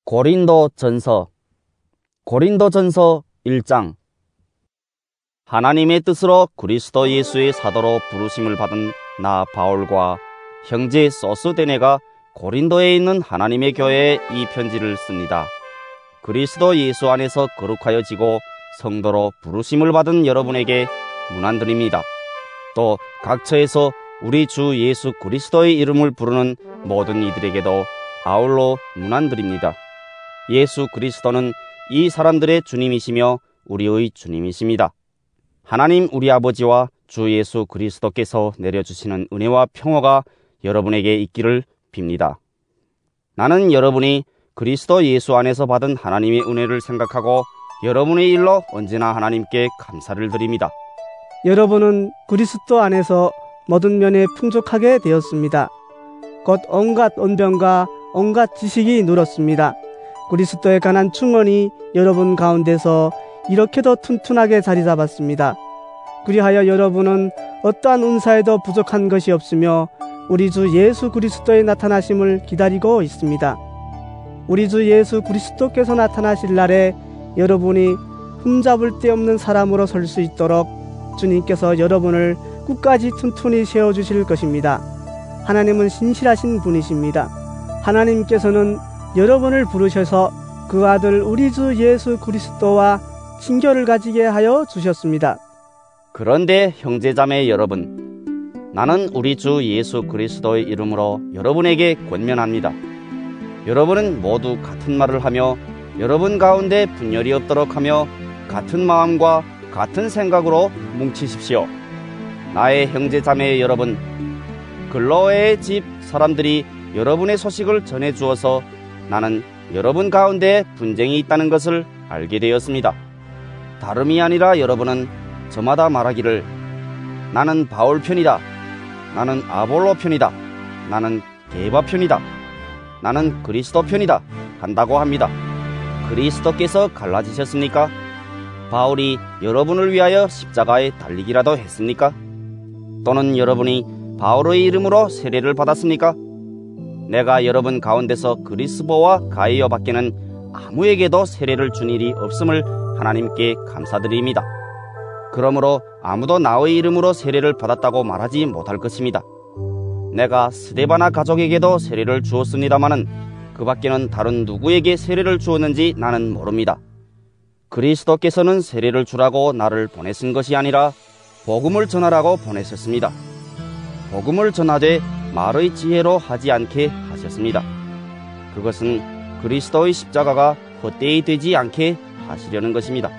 고린도전서 1장. 하나님의 뜻으로 그리스도 예수의 사도로 부르심을 받은 나 바울과 형제 소스데네가 고린도에 있는 하나님의 교회에 이 편지를 씁니다. 그리스도 예수 안에서 거룩하여지고 성도로 부르심을 받은 여러분에게 문안드립니다. 또 각처에서 우리 주 예수 그리스도의 이름을 부르는 모든 이들에게도 아울러 문안드립니다. 예수 그리스도는 이 사람들의 주님이시며 우리의 주님이십니다. 하나님 우리 아버지와 주 예수 그리스도께서 내려주시는 은혜와 평화가 여러분에게 있기를 빕니다. 나는 여러분이 그리스도 예수 안에서 받은 하나님의 은혜를 생각하고 여러분의 일로 언제나 하나님께 감사를 드립니다. 여러분은 그리스도 안에서 모든 면에 풍족하게 되었습니다. 곧 온갖 언변과 온갖 지식이 늘었습니다. 그리스도에 관한 충언이 여러분 가운데서 이렇게도 튼튼하게 자리 잡았습니다. 그리하여 여러분은 어떠한 은사에도 부족한 것이 없으며 우리 주 예수 그리스도의 나타나심을 기다리고 있습니다. 우리 주 예수 그리스도께서 나타나실 날에 여러분이 흠잡을 데 없는 사람으로 설 수 있도록 주님께서 여러분을 끝까지 튼튼히 세워주실 것입니다. 하나님은 신실하신 분이십니다. 하나님께서는 여러분을 부르셔서 그 아들 우리 주 예수 그리스도와 친교를 가지게 하여 주셨습니다. 그런데 형제자매 여러분, 나는 우리 주 예수 그리스도의 이름으로 여러분에게 권면합니다. 여러분은 모두 같은 말을 하며 여러분 가운데 분열이 없도록 하며 같은 마음과 같은 생각으로 뭉치십시오. 나의 형제자매 여러분, 글로에의 집 사람들이 여러분의 소식을 전해주어서 나는 여러분 가운데 분쟁이 있다는 것을 알게 되었습니다. 다름이 아니라 여러분은 저마다 말하기를 나는 바울 편이다, 나는 아볼로 편이다, 나는 게바 편이다, 나는 그리스도 편이다 한다고 합니다. 그리스도께서 갈라지셨습니까? 바울이 여러분을 위하여 십자가에 달리기라도 했습니까? 또는 여러분이 바울의 이름으로 세례를 받았습니까? 내가 여러분 가운데서 그리스보와 가이오 밖에는 아무에게도 세례를 준 일이 없음을 하나님께 감사드립니다. 그러므로 아무도 나의 이름으로 세례를 받았다고 말하지 못할 것입니다. 내가 스데바나 가족에게도 세례를 주었습니다마는 그 밖에는 다른 누구에게 세례를 주었는지 나는 모릅니다. 그리스도께서는 세례를 주라고 나를 보내신 것이 아니라 복음을 전하라고 보내셨습니다. 복음을 전하되 말의 지혜로 하지 않게 하셨습니다. 그것은 그리스도의 십자가가 헛되이 되지 않게 하시려는 것입니다.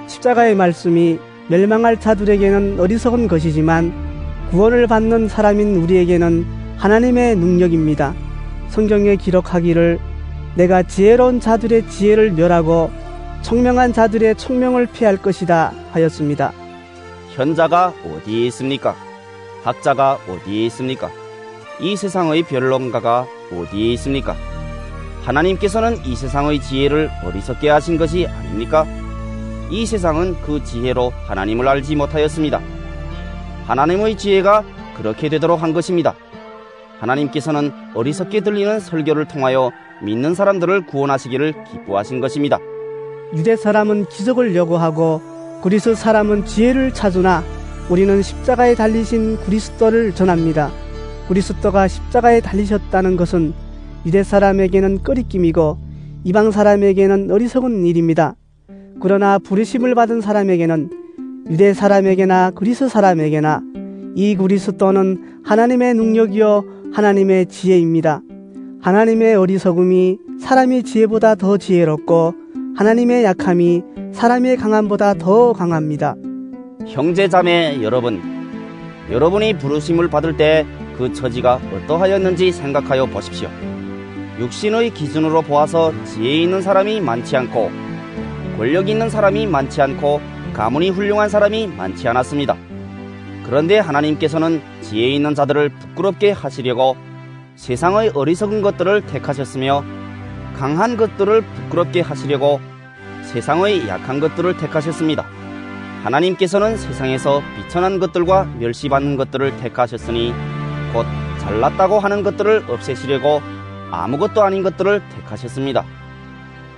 십자가의 말씀이 멸망할 자들에게는 어리석은 것이지만 구원을 받는 사람인 우리에게는 하나님의 능력입니다. 성경에 기록하기를 내가 지혜로운 자들의 지혜를 멸하고 총명한 자들의 총명을 피할 것이다 하였습니다. 현자가 어디에 있습니까? 학자가 어디에 있습니까? 이 세상의 변론가가 어디에 있습니까? 하나님께서는 이 세상의 지혜를 어리석게 하신 것이 아닙니까? 이 세상은 그 지혜로 하나님을 알지 못하였습니다. 하나님의 지혜가 그렇게 되도록 한 것입니다. 하나님께서는 어리석게 들리는 설교를 통하여 믿는 사람들을 구원하시기를 기뻐하신 것입니다. 유대 사람은 기적을 요구하고 그리스 사람은 지혜를 찾으나 우리는 십자가에 달리신 그리스도를 전합니다. 그리스도가 십자가에 달리셨다는 것은 유대 사람에게는 꺼리낌이고 이방 사람에게는 어리석은 일입니다. 그러나 부르심을 받은 사람에게는 유대 사람에게나 그리스 사람에게나 이 그리스도는 하나님의 능력이요 하나님의 지혜입니다. 하나님의 어리석음이 사람의 지혜보다 더 지혜롭고 하나님의 약함이 사람의 강함보다 더 강합니다. 형제자매 여러분, 여러분이 부르심을 받을 때 그 처지가 어떠하였는지 생각하여 보십시오. 육신의 기준으로 보아서 지혜 있는 사람이 많지 않고 권력 있는 사람이 많지 않고 가문이 훌륭한 사람이 많지 않았습니다. 그런데 하나님께서는 지혜 있는 자들을 부끄럽게 하시려고 세상의 어리석은 것들을 택하셨으며 강한 것들을 부끄럽게 하시려고 세상의 약한 것들을 택하셨습니다. 하나님께서는 세상에서 비천한 것들과 멸시받는 것들을 택하셨으니 곧 잘났다고 하는 것들을 없애시려고 아무것도 아닌 것들을 택하셨습니다.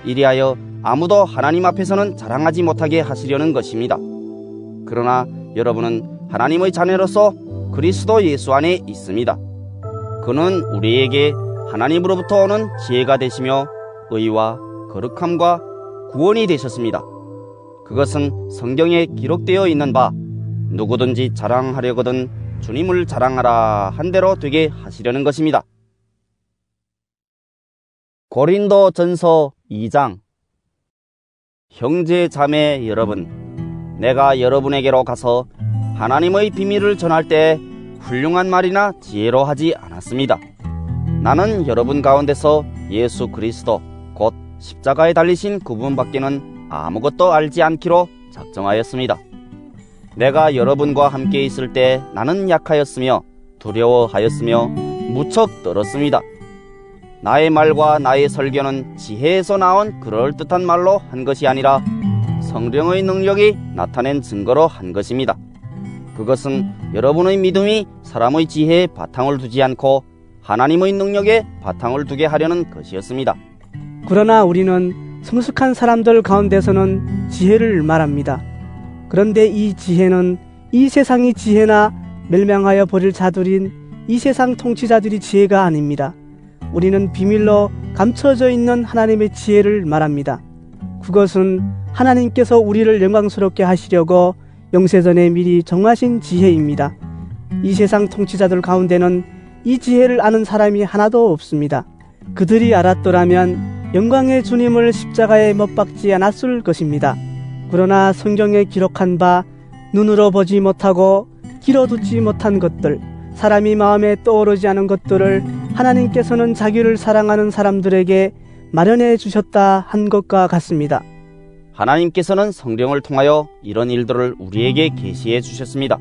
이리하여 아무도 하나님 앞에서는 자랑하지 못하게 하시려는 것입니다. 그러나 여러분은 하나님의 자녀로서 그리스도 예수 안에 있습니다. 그는 우리에게 하나님으로부터 오는 지혜가 되시며 의와 거룩함과 구원이 되셨습니다. 그것은 성경에 기록되어 있는 바 누구든지 자랑하려거든 주님을 자랑하라 한 대로 되게 하시려는 것입니다. 고린도 전서 2장. 형제 자매 여러분, 내가 여러분에게로 가서 하나님의 비밀을 전할 때 훌륭한 말이나 지혜로 하지 않았습니다. 나는 여러분 가운데서 예수 그리스도 곧 십자가에 달리신 그분밖에는 아무것도 알지 않기로 작정하였습니다. 내가 여러분과 함께 있을 때 나는 약하였으며 두려워하였으며 무척 떨었습니다. 나의 말과 나의 설교는 지혜에서 나온 그럴듯한 말로 한 것이 아니라 성령의 능력이 나타낸 증거로 한 것입니다. 그것은 여러분의 믿음이 사람의 지혜에 바탕을 두지 않고 하나님의 능력에 바탕을 두게 하려는 것이었습니다. 그러나 우리는 성숙한 사람들 가운데서는 지혜를 말합니다. 그런데 이 지혜는 이 세상의 지혜나 멸망하여 버릴 자들인 이 세상 통치자들이 지혜가 아닙니다. 우리는 비밀로 감춰져 있는 하나님의 지혜를 말합니다. 그것은 하나님께서 우리를 영광스럽게 하시려고 영세전에 미리 정하신 지혜입니다. 이 세상 통치자들 가운데는 이 지혜를 아는 사람이 하나도 없습니다. 그들이 알았더라면 영광의 주님을 십자가에 못 박지 않았을 것입니다. 그러나 성경에 기록한 바 눈으로 보지 못하고 귀로 듣지 못한 것들, 사람이 마음에 떠오르지 않은 것들을 하나님께서는 자기를 사랑하는 사람들에게 마련해 주셨다 한 것과 같습니다. 하나님께서는 성령을 통하여 이런 일들을 우리에게 계시해 주셨습니다.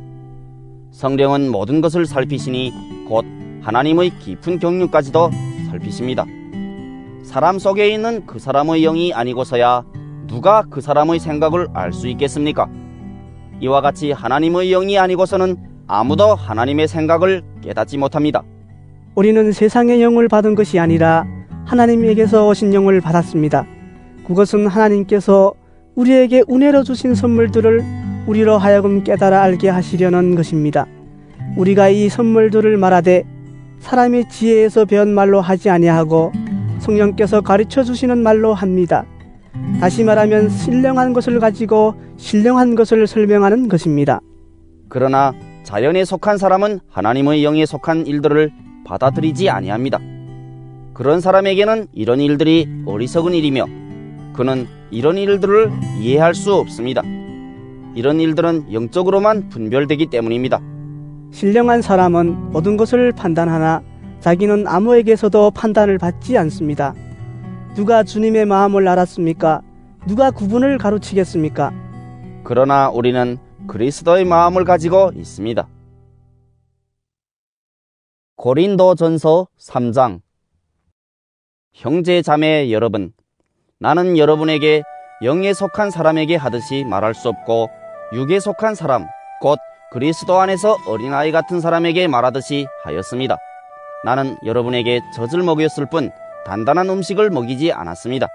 성령은 모든 것을 살피시니 곧 하나님의 깊은 경륜까지도 살피십니다. 사람 속에 있는 그 사람의 영이 아니고서야 누가 그 사람의 생각을 알 수 있겠습니까? 이와 같이 하나님의 영이 아니고서는 아무도 하나님의 생각을 깨닫지 못합니다. 우리는 세상의 영을 받은 것이 아니라 하나님에게서 오신 영을 받았습니다. 그것은 하나님께서 우리에게 은혜로 주신 선물들을 우리로 하여금 깨달아 알게 하시려는 것입니다. 우리가 이 선물들을 말하되 사람의 지혜에서 배운 말로 하지 아니하고 성령께서 가르쳐 주시는 말로 합니다. 다시 말하면 신령한 것을 가지고 신령한 것을 설명하는 것입니다. 그러나 자연에 속한 사람은 하나님의 영에 속한 일들을 받아들이지 아니합니다. 그런 사람에게는 이런 일들이 어리석은 일이며 그는 이런 일들을 이해할 수 없습니다. 이런 일들은 영적으로만 분별되기 때문입니다. 신령한 사람은 모든 것을 판단하나 자기는 아무에게서도 판단을 받지 않습니다. 누가 주님의 마음을 알았습니까? 누가 구분을 가르치겠습니까? 그러나 우리는 그리스도의 마음을 가지고 있습니다. 고린도 전서 3장. 형제 자매 여러분, 나는 여러분에게 영에 속한 사람에게 하듯이 말할 수 없고 육에 속한 사람, 곧 그리스도 안에서 어린아이 같은 사람에게 말하듯이 하였습니다. 나는 여러분에게 젖을 먹였을 뿐 단단한 음식을 먹이지 않았습니다.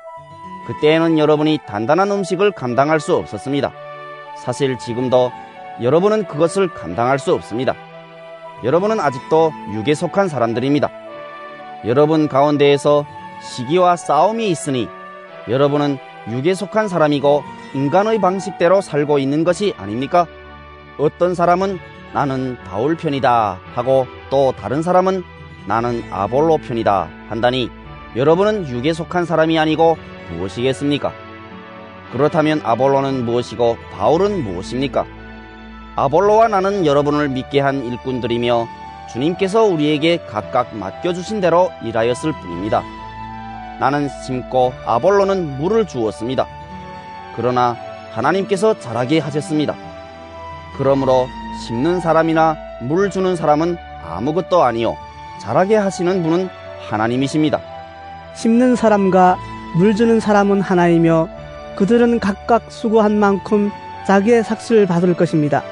그때에는 여러분이 단단한 음식을 감당할 수 없었습니다. 사실 지금도 여러분은 그것을 감당할 수 없습니다. 여러분은 아직도 육에 속한 사람들입니다. 여러분 가운데에서 시기와 싸움이 있으니 여러분은 육에 속한 사람이고 인간의 방식대로 살고 있는 것이 아닙니까? 어떤 사람은 나는 바울 편이다 하고 또 다른 사람은 나는 아볼로 편이다 한다니 여러분은 육에 속한 사람이 아니고 무엇이겠습니까? 그렇다면 아볼로는 무엇이고 바울은 무엇입니까? 아볼로와 나는 여러분을 믿게 한 일꾼들이며 주님께서 우리에게 각각 맡겨주신 대로 일하였을 뿐입니다. 나는 심고 아볼로는 물을 주었습니다. 그러나 하나님께서 자라게 하셨습니다. 그러므로 심는 사람이나 물 주는 사람은 아무것도 아니요 자라게 하시는 분은 하나님이십니다. 심는 사람과 물 주는 사람은 하나이며 그들은 각각 수고한 만큼 자기의 삭슬을 받을 것입니다.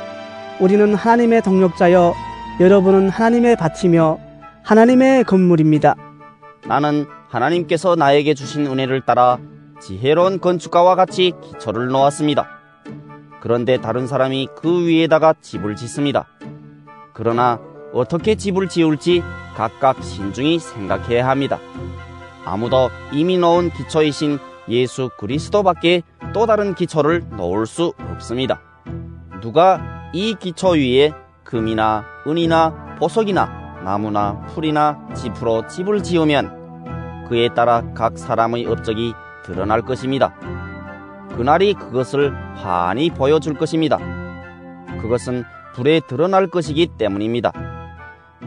우리는 하나님의 동력자여 여러분은 하나님의 밭이며 하나님의 건물입니다. 나는 하나님께서 나에게 주신 은혜를 따라 지혜로운 건축가와 같이 기초를 놓았습니다. 그런데 다른 사람이 그 위에다가 집을 짓습니다. 그러나 어떻게 집을 지을지 각각 신중히 생각해야 합니다. 아무도 이미 놓은 기초이신 예수 그리스도밖에 또 다른 기초를 놓을 수 없습니다. 누가 이 기초 위에 금이나 은이나 보석이나 나무나 풀이나 짚으로 집을 지으면 그에 따라 각 사람의 업적이 드러날 것입니다. 그날이 그것을 환히 보여줄 것입니다. 그것은 불에 드러날 것이기 때문입니다.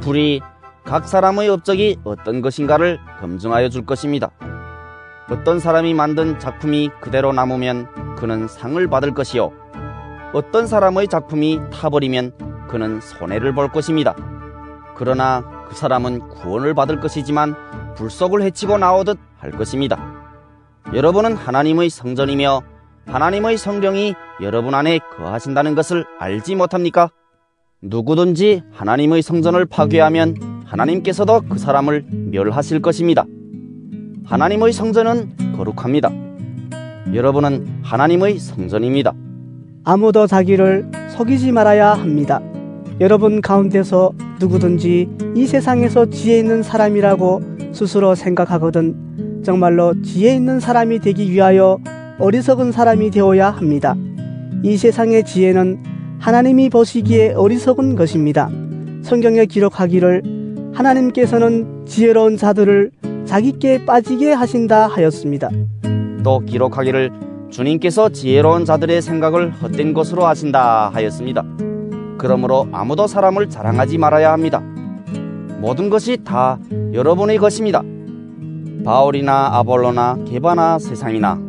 불이 각 사람의 업적이 어떤 것인가를 검증하여 줄 것입니다. 어떤 사람이 만든 작품이 그대로 남으면 그는 상을 받을 것이요, 어떤 사람의 작품이 타버리면 그는 손해를 볼 것입니다. 그러나 그 사람은 구원을 받을 것이지만 불속을 헤치고 나오듯 할 것입니다. 여러분은 하나님의 성전이며 하나님의 성령이 여러분 안에 거하신다는 것을 알지 못합니까? 누구든지 하나님의 성전을 파괴하면 하나님께서도 그 사람을 멸하실 것입니다. 하나님의 성전은 거룩합니다. 여러분은 하나님의 성전입니다. 아무도 자기를 속이지 말아야 합니다. 여러분 가운데서 누구든지 이 세상에서 지혜 있는 사람이라고 스스로 생각하거든 정말로 지혜 있는 사람이 되기 위하여 어리석은 사람이 되어야 합니다. 이 세상의 지혜는 하나님이 보시기에 어리석은 것입니다. 성경에 기록하기를 하나님께서는 지혜로운 자들을 자기께 빠지게 하신다 하였습니다. 또 기록하기를 주님께서 지혜로운 자들의 생각을 헛된 것으로 하신다 하였습니다. 그러므로 아무도 사람을 자랑하지 말아야 합니다. 모든 것이 다 여러분의 것입니다. 바울이나 아볼로나 게바나 세상이나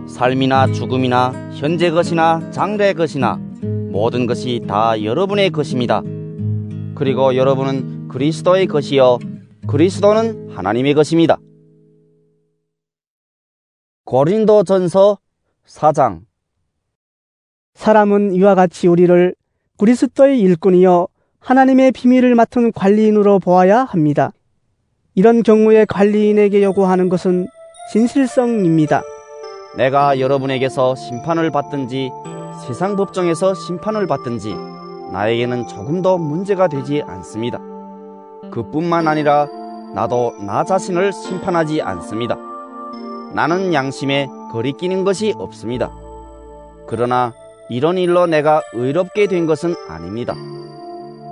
삶이나 죽음이나 현재 것이나 장래 것이나 모든 것이 다 여러분의 것입니다. 그리고 여러분은 그리스도의 것이요 그리스도는 하나님의 것입니다. 고린도전서 4장. 사람은 이와 같이 우리를 그리스도의 일꾼이요 하나님의 비밀을 맡은 관리인으로 보아야 합니다. 이런 경우에 관리인에게 요구하는 것은 진실성입니다. 내가 여러분에게서 심판을 받든지 세상 법정에서 심판을 받든지 나에게는 조금도 문제가 되지 않습니다. 그뿐만 아니라 나도 나 자신을 심판하지 않습니다. 나는 양심에 거리끼는 것이 없습니다. 그러나 이런 일로 내가 의롭게 된 것은 아닙니다.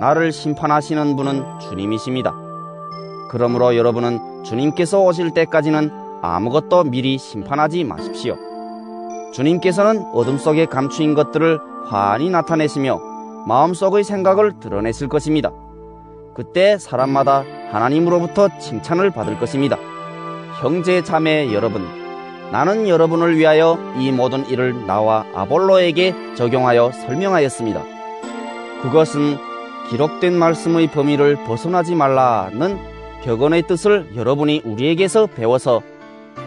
나를 심판하시는 분은 주님이십니다. 그러므로 여러분은 주님께서 오실 때까지는 아무것도 미리 심판하지 마십시오. 주님께서는 어둠 속에 감추인 것들을 환히 나타내시며 마음속의 생각을 드러내실 것입니다. 그때 사람마다 하나님으로부터 칭찬을 받을 것입니다. 형제 자매 여러분, 나는 여러분을 위하여 이 모든 일을 나와 아볼로에게 적용하여 설명하였습니다. 그것은 기록된 말씀의 범위를 벗어나지 말라는 격언의 뜻을 여러분이 우리에게서 배워서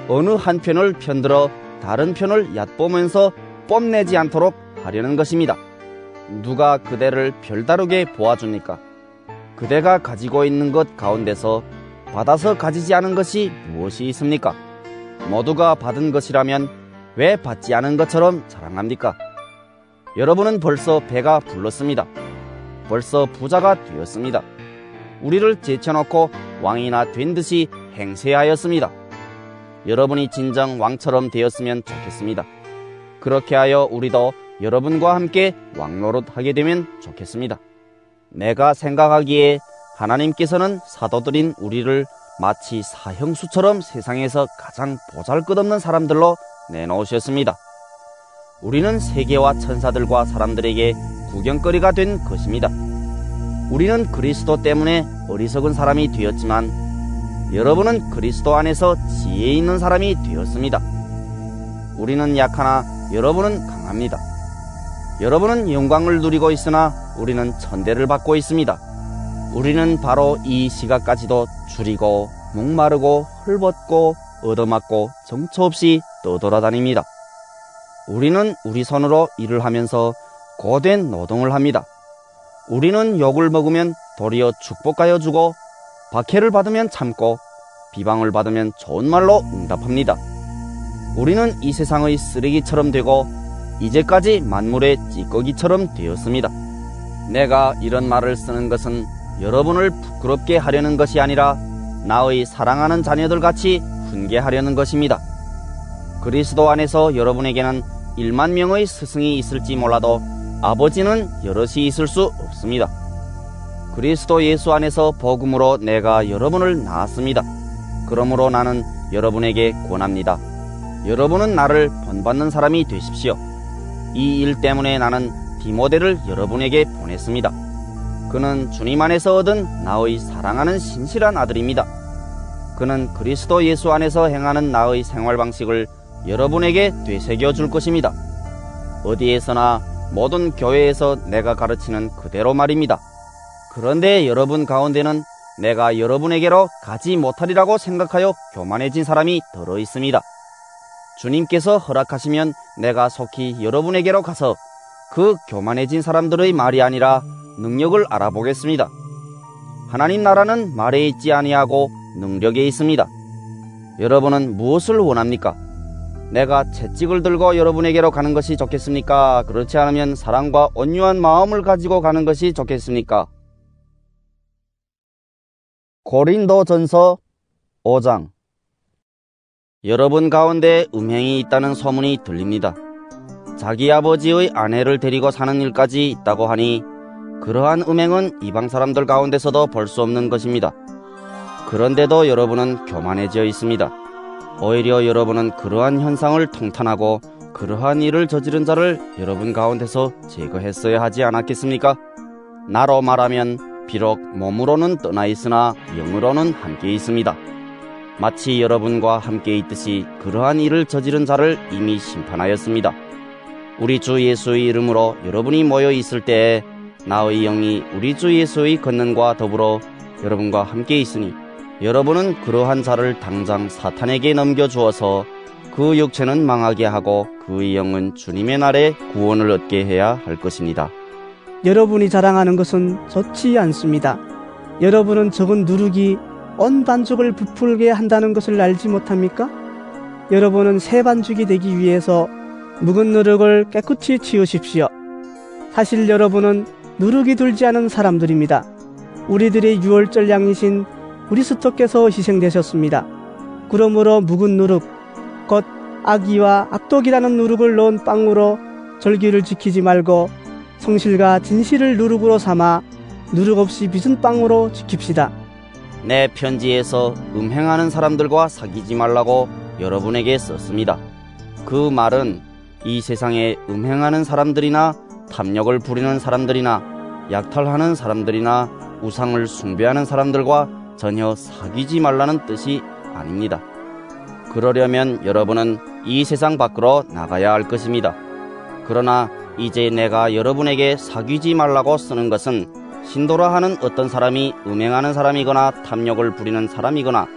어느 한 편을 편들어 다른 편을 얕보면서 뽐내지 않도록 하려는 것입니다. 누가 그대를 별다르게 보아줍니까? 그대가 가지고 있는 것 가운데서 받아서 가지지 않은 것이 무엇이 있습니까? 모두가 받은 것이라면 왜 받지 않은 것처럼 자랑합니까? 여러분은 벌써 배가 불렀습니다. 벌써 부자가 되었습니다. 우리를 제쳐놓고 왕이나 된 듯이 행세하였습니다. 여러분이 진정 왕처럼 되었으면 좋겠습니다. 그렇게 하여 우리도 여러분과 함께 왕노릇하게 되면 좋겠습니다. 내가 생각하기에 하나님께서는 사도들인 우리를 마치 사형수처럼 세상에서 가장 보잘것없는 사람들로 내놓으셨습니다. 우리는 세계와 천사들과 사람들에게 구경거리가 된 것입니다. 우리는 그리스도 때문에 어리석은 사람이 되었지만 여러분은 그리스도 안에서 지혜 있는 사람이 되었습니다. 우리는 약하나 여러분은 강합니다. 여러분은 영광을 누리고 있으나 우리는 천대를 받고 있습니다. 우리는 바로 이 시각까지도 줄이고 목마르고 헐벗고 얻어맞고 정처 없이 떠돌아다닙니다. 우리는 우리 손으로 일을 하면서 고된 노동을 합니다. 우리는 욕을 먹으면 도리어 축복하여 주고 박해를 받으면 참고 비방을 받으면 좋은 말로 응답합니다. 우리는 이 세상의 쓰레기처럼 되고 이제까지 만물의 찌꺼기처럼 되었습니다. 내가 이런 말을 쓰는 것은 여러분을 부끄럽게 하려는 것이 아니라 나의 사랑하는 자녀들 같이 훈계하려는 것입니다. 그리스도 안에서 여러분에게는 1만 명의 스승이 있을지 몰라도 아버지는 여럿이 있을 수 없습니다. 그리스도 예수 안에서 복음으로 내가 여러분을 낳았습니다. 그러므로 나는 여러분에게 권합니다. 여러분은 나를 본받는 사람이 되십시오. 이 일 때문에 나는 디모데를 여러분에게 보냈습니다. 그는 주님 안에서 얻은 나의 사랑하는 신실한 아들입니다. 그는 그리스도 예수 안에서 행하는 나의 생활 방식을 여러분에게 되새겨 줄 것입니다. 어디에서나 모든 교회에서 내가 가르치는 그대로 말입니다. 그런데 여러분 가운데는 내가 여러분에게로 가지 못하리라고 생각하여 교만해진 사람이 들어 있습니다. 주님께서 허락하시면 내가 속히 여러분에게로 가서 그 교만해진 사람들의 말이 아니라 능력을 알아보겠습니다. 하나님 나라는 말에 있지 아니하고 능력에 있습니다. 여러분은 무엇을 원합니까? 내가 채찍을 들고 여러분에게로 가는 것이 좋겠습니까? 그렇지 않으면 사랑과 온유한 마음을 가지고 가는 것이 좋겠습니까? 고린도전서 5장. 여러분 가운데 음행이 있다는 소문이 들립니다. 자기 아버지의 아내를 데리고 사는 일까지 있다고 하니 그러한 음행은 이방 사람들 가운데서도 볼 수 없는 것입니다. 그런데도 여러분은 교만해져 있습니다. 오히려 여러분은 그러한 현상을 통탄하고 그러한 일을 저지른 자를 여러분 가운데서 제거했어야 하지 않았겠습니까? 나로 말하면 비록 몸으로는 떠나 있으나 영으로는 함께 있습니다. 마치 여러분과 함께 있듯이 그러한 일을 저지른 자를 이미 심판하였습니다. 우리 주 예수의 이름으로 여러분이 모여 있을 때에 나의 영이 우리 주 예수의 권능과 더불어 여러분과 함께 있으니 여러분은 그러한 자를 당장 사탄에게 넘겨주어서 그 육체는 망하게 하고 그의 영은 주님의 날에 구원을 얻게 해야 할 것입니다. 여러분이 자랑하는 것은 좋지 않습니다. 여러분은 적은 누룩이 온 반죽을 부풀게 한다는 것을 알지 못합니까? 여러분은 새 반죽이 되기 위해서 묵은 누룩을 깨끗이 치우십시오. 사실 여러분은 누룩이 들지 않은 사람들입니다. 우리들의 유월절 양이신 그리스도께서 희생되셨습니다. 그러므로 묵은 누룩, 곧 악의와 악독이라는 누룩을 넣은 빵으로 절기를 지키지 말고 성실과 진실을 누룩으로 삼아 누룩 없이 빚은 빵으로 지킵시다. 내 편지에서 음행하는 사람들과 사귀지 말라고 여러분에게 썼습니다. 그 말은 이 세상에 음행하는 사람들이나 탐욕을 부리는 사람들이나 약탈하는 사람들이나 우상을 숭배하는 사람들과 전혀 사귀지 말라는 뜻이 아닙니다. 그러려면 여러분은 이 세상 밖으로 나가야 할 것입니다. 그러나 이제 내가 여러분에게 사귀지 말라고 쓰는 것은 신도라 하는 어떤 사람이 음행하는 사람이거나 탐욕을 부리는 사람이거나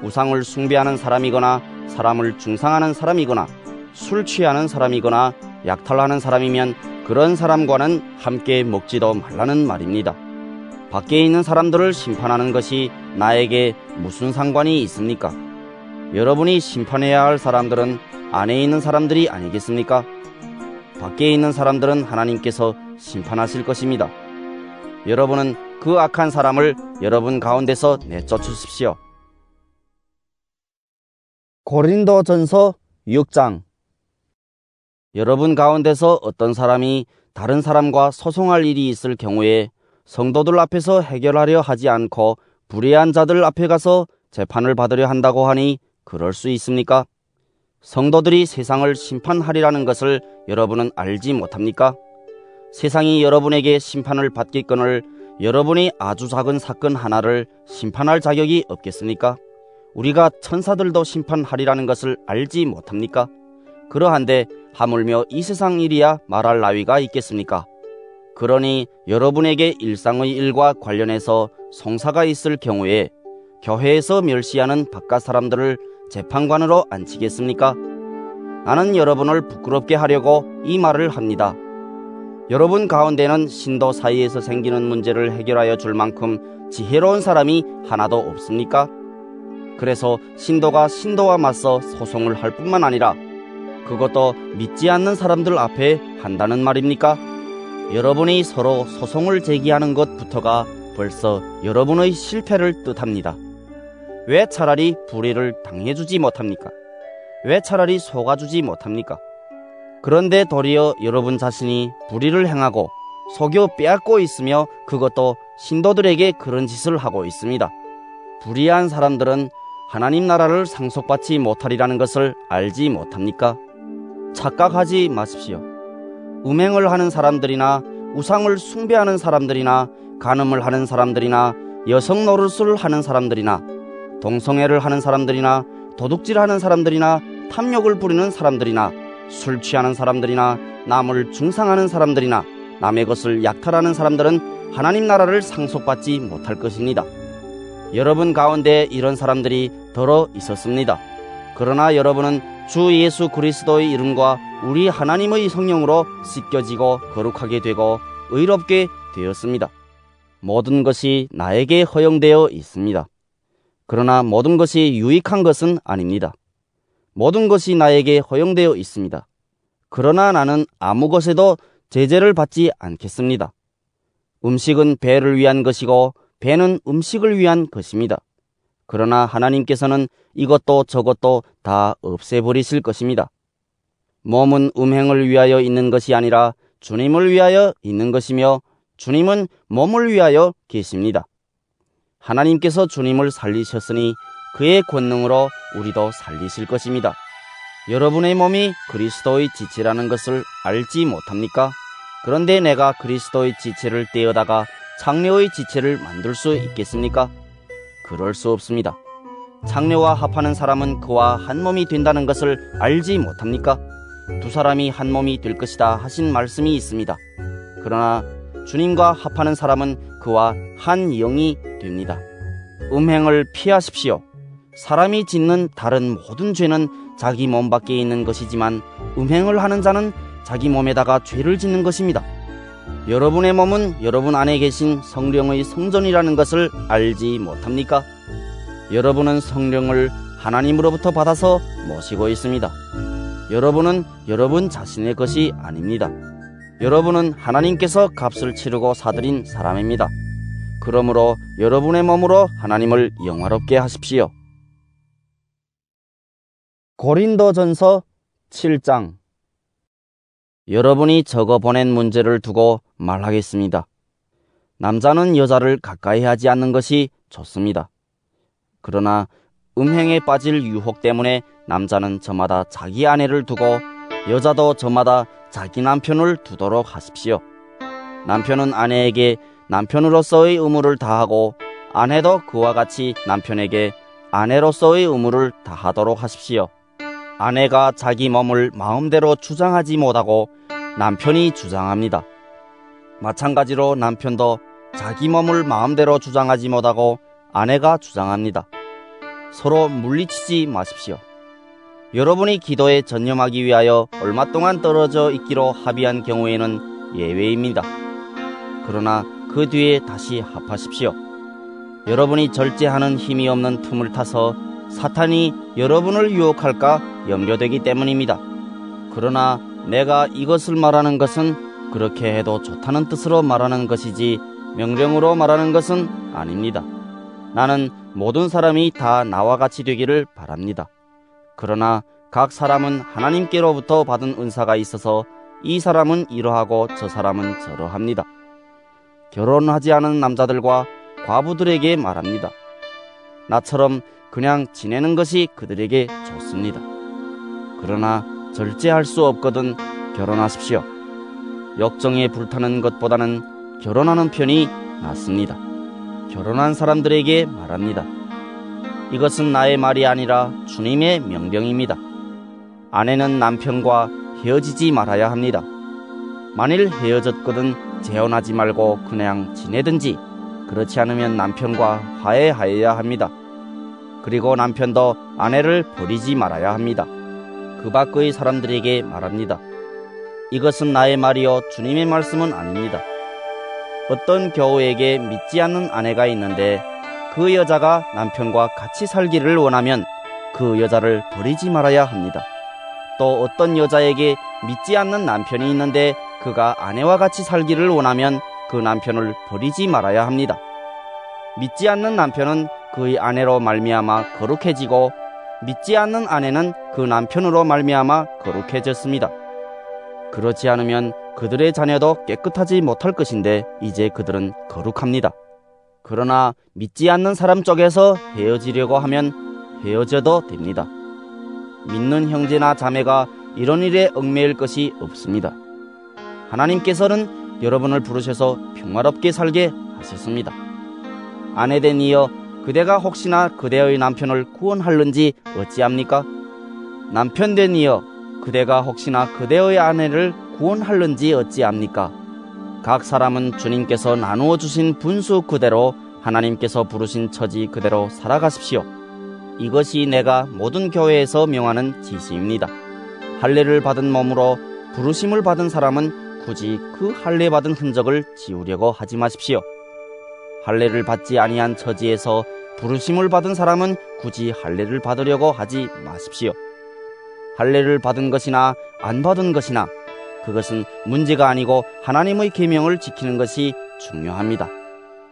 우상을 숭배하는 사람이거나 사람을 중상하는 사람이거나 술 취하는 사람이거나 약탈하는 사람이면 그런 사람과는 함께 먹지도 말라는 말입니다. 밖에 있는 사람들을 심판하는 것이 나에게 무슨 상관이 있습니까? 여러분이 심판해야 할 사람들은 안에 있는 사람들이 아니겠습니까? 밖에 있는 사람들은 하나님께서 심판하실 것입니다. 여러분은 그 악한 사람을 여러분 가운데서 내쫓으십시오. 고린도전서 6장. 여러분 가운데서 어떤 사람이 다른 사람과 소송할 일이 있을 경우에 성도들 앞에서 해결하려 하지 않고 불의한 자들 앞에 가서 재판을 받으려 한다고 하니 그럴 수 있습니까? 성도들이 세상을 심판하리라는 것을 여러분은 알지 못합니까? 세상이 여러분에게 심판을 받기건을 여러분이 아주 작은 사건 하나를 심판할 자격이 없겠습니까? 우리가 천사들도 심판하리라는 것을 알지 못합니까? 그러한데 하물며 이 세상 일이야 말할 나위가 있겠습니까? 그러니 여러분에게 일상의 일과 관련해서 송사가 있을 경우에 교회에서 멸시하는 바깥 사람들을 재판관으로 앉히겠습니까? 나는 여러분을 부끄럽게 하려고 이 말을 합니다. 여러분 가운데는 신도 사이에서 생기는 문제를 해결하여 줄 만큼 지혜로운 사람이 하나도 없습니까? 그래서 신도가 신도와 맞서 소송을 할 뿐만 아니라 그것도 믿지 않는 사람들 앞에 한다는 말입니까? 여러분이 서로 소송을 제기하는 것부터가 벌써 여러분의 실패를 뜻합니다. 왜 차라리 불의를 당해주지 못합니까? 왜 차라리 속아주지 못합니까? 그런데 도리어 여러분 자신이 불의를 행하고 속여 빼앗고 있으며 그것도 신도들에게 그런 짓을 하고 있습니다. 불의한 사람들은 하나님 나라를 상속받지 못하리라는 것을 알지 못합니까? 착각하지 마십시오. 음행을 하는 사람들이나 우상을 숭배하는 사람들이나 간음을 하는 사람들이나 여성 노릇을 하는 사람들이나 동성애를 하는 사람들이나 도둑질하는 사람들이나 탐욕을 부리는 사람들이나 술 취하는 사람들이나 남을 중상하는 사람들이나 남의 것을 약탈하는 사람들은 하나님 나라를 상속받지 못할 것입니다. 여러분 가운데 이런 사람들이 더러 있었습니다. 그러나 여러분은 주 예수 그리스도의 이름과 우리 하나님의 성령으로 씻겨지고 거룩하게 되고 의롭게 되었습니다. 모든 것이 나에게 허용되어 있습니다. 그러나 모든 것이 유익한 것은 아닙니다. 모든 것이 나에게 허용되어 있습니다. 그러나 나는 아무 것에도 제재를 받지 않겠습니다. 음식은 배를 위한 것이고 배는 음식을 위한 것입니다. 그러나 하나님께서는 이것도 저것도 다 없애버리실 것입니다. 몸은 음행을 위하여 있는 것이 아니라 주님을 위하여 있는 것이며 주님은 몸을 위하여 계십니다. 하나님께서 주님을 살리셨으니 그의 권능으로 우리도 살리실 것입니다. 여러분의 몸이 그리스도의 지체라는 것을 알지 못합니까? 그런데 내가 그리스도의 지체를 떼어다가 창녀의 지체를 만들 수 있겠습니까? 그럴 수 없습니다. 창녀와 합하는 사람은 그와 한 몸이 된다는 것을 알지 못합니까? 두 사람이 한 몸이 될 것이다 하신 말씀이 있습니다. 그러나 주님과 합하는 사람은 그와 한 영이 됩니다. 음행을 피하십시오. 사람이 짓는 다른 모든 죄는 자기 몸 밖에 있는 것이지만 음행을 하는 자는 자기 몸에다가 죄를 짓는 것입니다. 여러분의 몸은 여러분 안에 계신 성령의 성전이라는 것을 알지 못합니까? 여러분은 성령을 하나님으로부터 받아서 모시고 있습니다. 여러분은 여러분 자신의 것이 아닙니다. 여러분은 하나님께서 값을 치르고 사들인 사람입니다. 그러므로 여러분의 몸으로 하나님을 영화롭게 하십시오. 고린도전서 7장. 여러분이 적어 보낸 문제를 두고 말하겠습니다. 남자는 여자를 가까이 하지 않는 것이 좋습니다. 그러나 음행에 빠질 유혹 때문에 남자는 저마다 자기 아내를 두고 여자도 저마다 자기 남편을 두도록 하십시오. 남편은 아내에게 남편으로서의 의무를 다하고 아내도 그와 같이 남편에게 아내로서의 의무를 다하도록 하십시오. 아내가 자기 몸을 마음대로 주장하지 못하고 남편이 주장합니다. 마찬가지로 남편도 자기 몸을 마음대로 주장하지 못하고 아내가 주장합니다. 서로 물리치지 마십시오. 여러분이 기도에 전념하기 위하여 얼마 동안 떨어져 있기로 합의한 경우에는 예외입니다. 그러나 그 뒤에 다시 합하십시오. 여러분이 절제하는 힘이 없는 틈을 타서 사탄이 여러분을 유혹할까 염려되기 때문입니다. 그러나 내가 이것을 말하는 것은 그렇게 해도 좋다는 뜻으로 말하는 것이지 명령으로 말하는 것은 아닙니다. 나는 모든 사람이 다 나와 같이 되기를 바랍니다. 그러나 각 사람은 하나님께로부터 받은 은사가 있어서 이 사람은 이러하고 저 사람은 저러합니다. 결혼하지 않은 남자들과 과부들에게 말합니다. 나처럼 그냥 지내는 것이 그들에게 좋습니다. 그러나 절제할 수 없거든 결혼하십시오. 역정에 불타는 것보다는 결혼하는 편이 낫습니다. 결혼한 사람들에게 말합니다. 이것은 나의 말이 아니라 주님의 명령입니다. 아내는 남편과 헤어지지 말아야 합니다. 만일 헤어졌거든 재혼하지 말고 그냥 지내든지 그렇지 않으면 남편과 화해하여야 합니다. 그리고 남편도 아내를 버리지 말아야 합니다. 그 밖의 사람들에게 말합니다. 이것은 나의 말이요 주님의 말씀은 아닙니다. 어떤 교우에게 믿지 않는 아내가 있는데 그 여자가 남편과 같이 살기를 원하면 그 여자를 버리지 말아야 합니다. 또 어떤 여자에게 믿지 않는 남편이 있는데 그가 아내와 같이 살기를 원하면 그 남편을 버리지 말아야 합니다. 믿지 않는 남편은 그의 아내로 말미암아 거룩해지고 믿지 않는 아내는 그 남편으로 말미암아 거룩해졌습니다. 그렇지 않으면 그들의 자녀도 깨끗하지 못할 것인데 이제 그들은 거룩합니다. 그러나 믿지 않는 사람 쪽에서 헤어지려고 하면 헤어져도 됩니다. 믿는 형제나 자매가 이런 일에 얽매일 것이 없습니다. 하나님께서는 여러분을 부르셔서 평화롭게 살게 하셨습니다. 아내된 이여 그대가 혹시나 그대의 남편을 구원할는지 어찌합니까? 남편된 이여 그대가 혹시나 그대의 아내를 구원할는지 어찌합니까? 각 사람은 주님께서 나누어 주신 분수 그대로 하나님께서 부르신 처지 그대로 살아가십시오. 이것이 내가 모든 교회에서 명하는 지시입니다. 할례를 받은 몸으로 부르심을 받은 사람은 굳이 그 할례 받은 흔적을 지우려고 하지 마십시오. 할례를 받지 아니한 처지에서 부르심을 받은 사람은 굳이 할례를 받으려고 하지 마십시오. 할례를 받은 것이나 안 받은 것이나 그것은 문제가 아니고 하나님의 계명을 지키는 것이 중요합니다.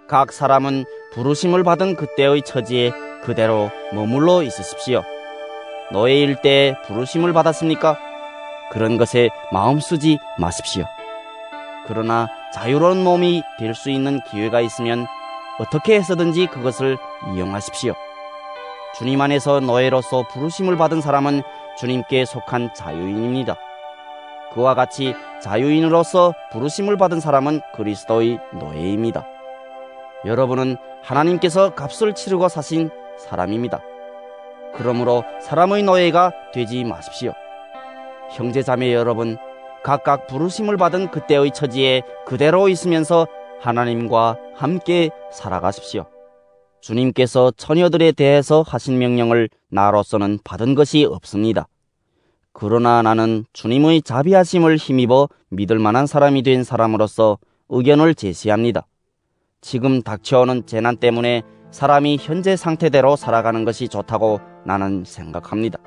각 사람은 부르심을 받은 그때의 처지에 그대로 머물러 있으십시오. 노예일 때 부르심을 받았습니까? 그런 것에 마음 쓰지 마십시오. 그러나 자유로운 몸이 될 수 있는 기회가 있으면 어떻게 해서든지 그것을 이용하십시오. 주님 안에서 노예로서 부르심을 받은 사람은 주님께 속한 자유인입니다. 그와 같이 자유인으로서 부르심을 받은 사람은 그리스도의 노예입니다. 여러분은 하나님께서 값을 치르고 사신 사람입니다. 그러므로 사람의 노예가 되지 마십시오. 형제자매 여러분, 각각 부르심을 받은 그때의 처지에 그대로 있으면서 하나님과 함께 살아가십시오. 주님께서 처녀들에 대해서 하신 명령을 나로서는 받은 것이 없습니다. 그러나 나는 주님의 자비하심을 힘입어 믿을 만한 사람이 된 사람으로서 의견을 제시합니다. 지금 닥쳐오는 재난 때문에 사람이 현재 상태대로 살아가는 것이 좋다고 나는 생각합니다.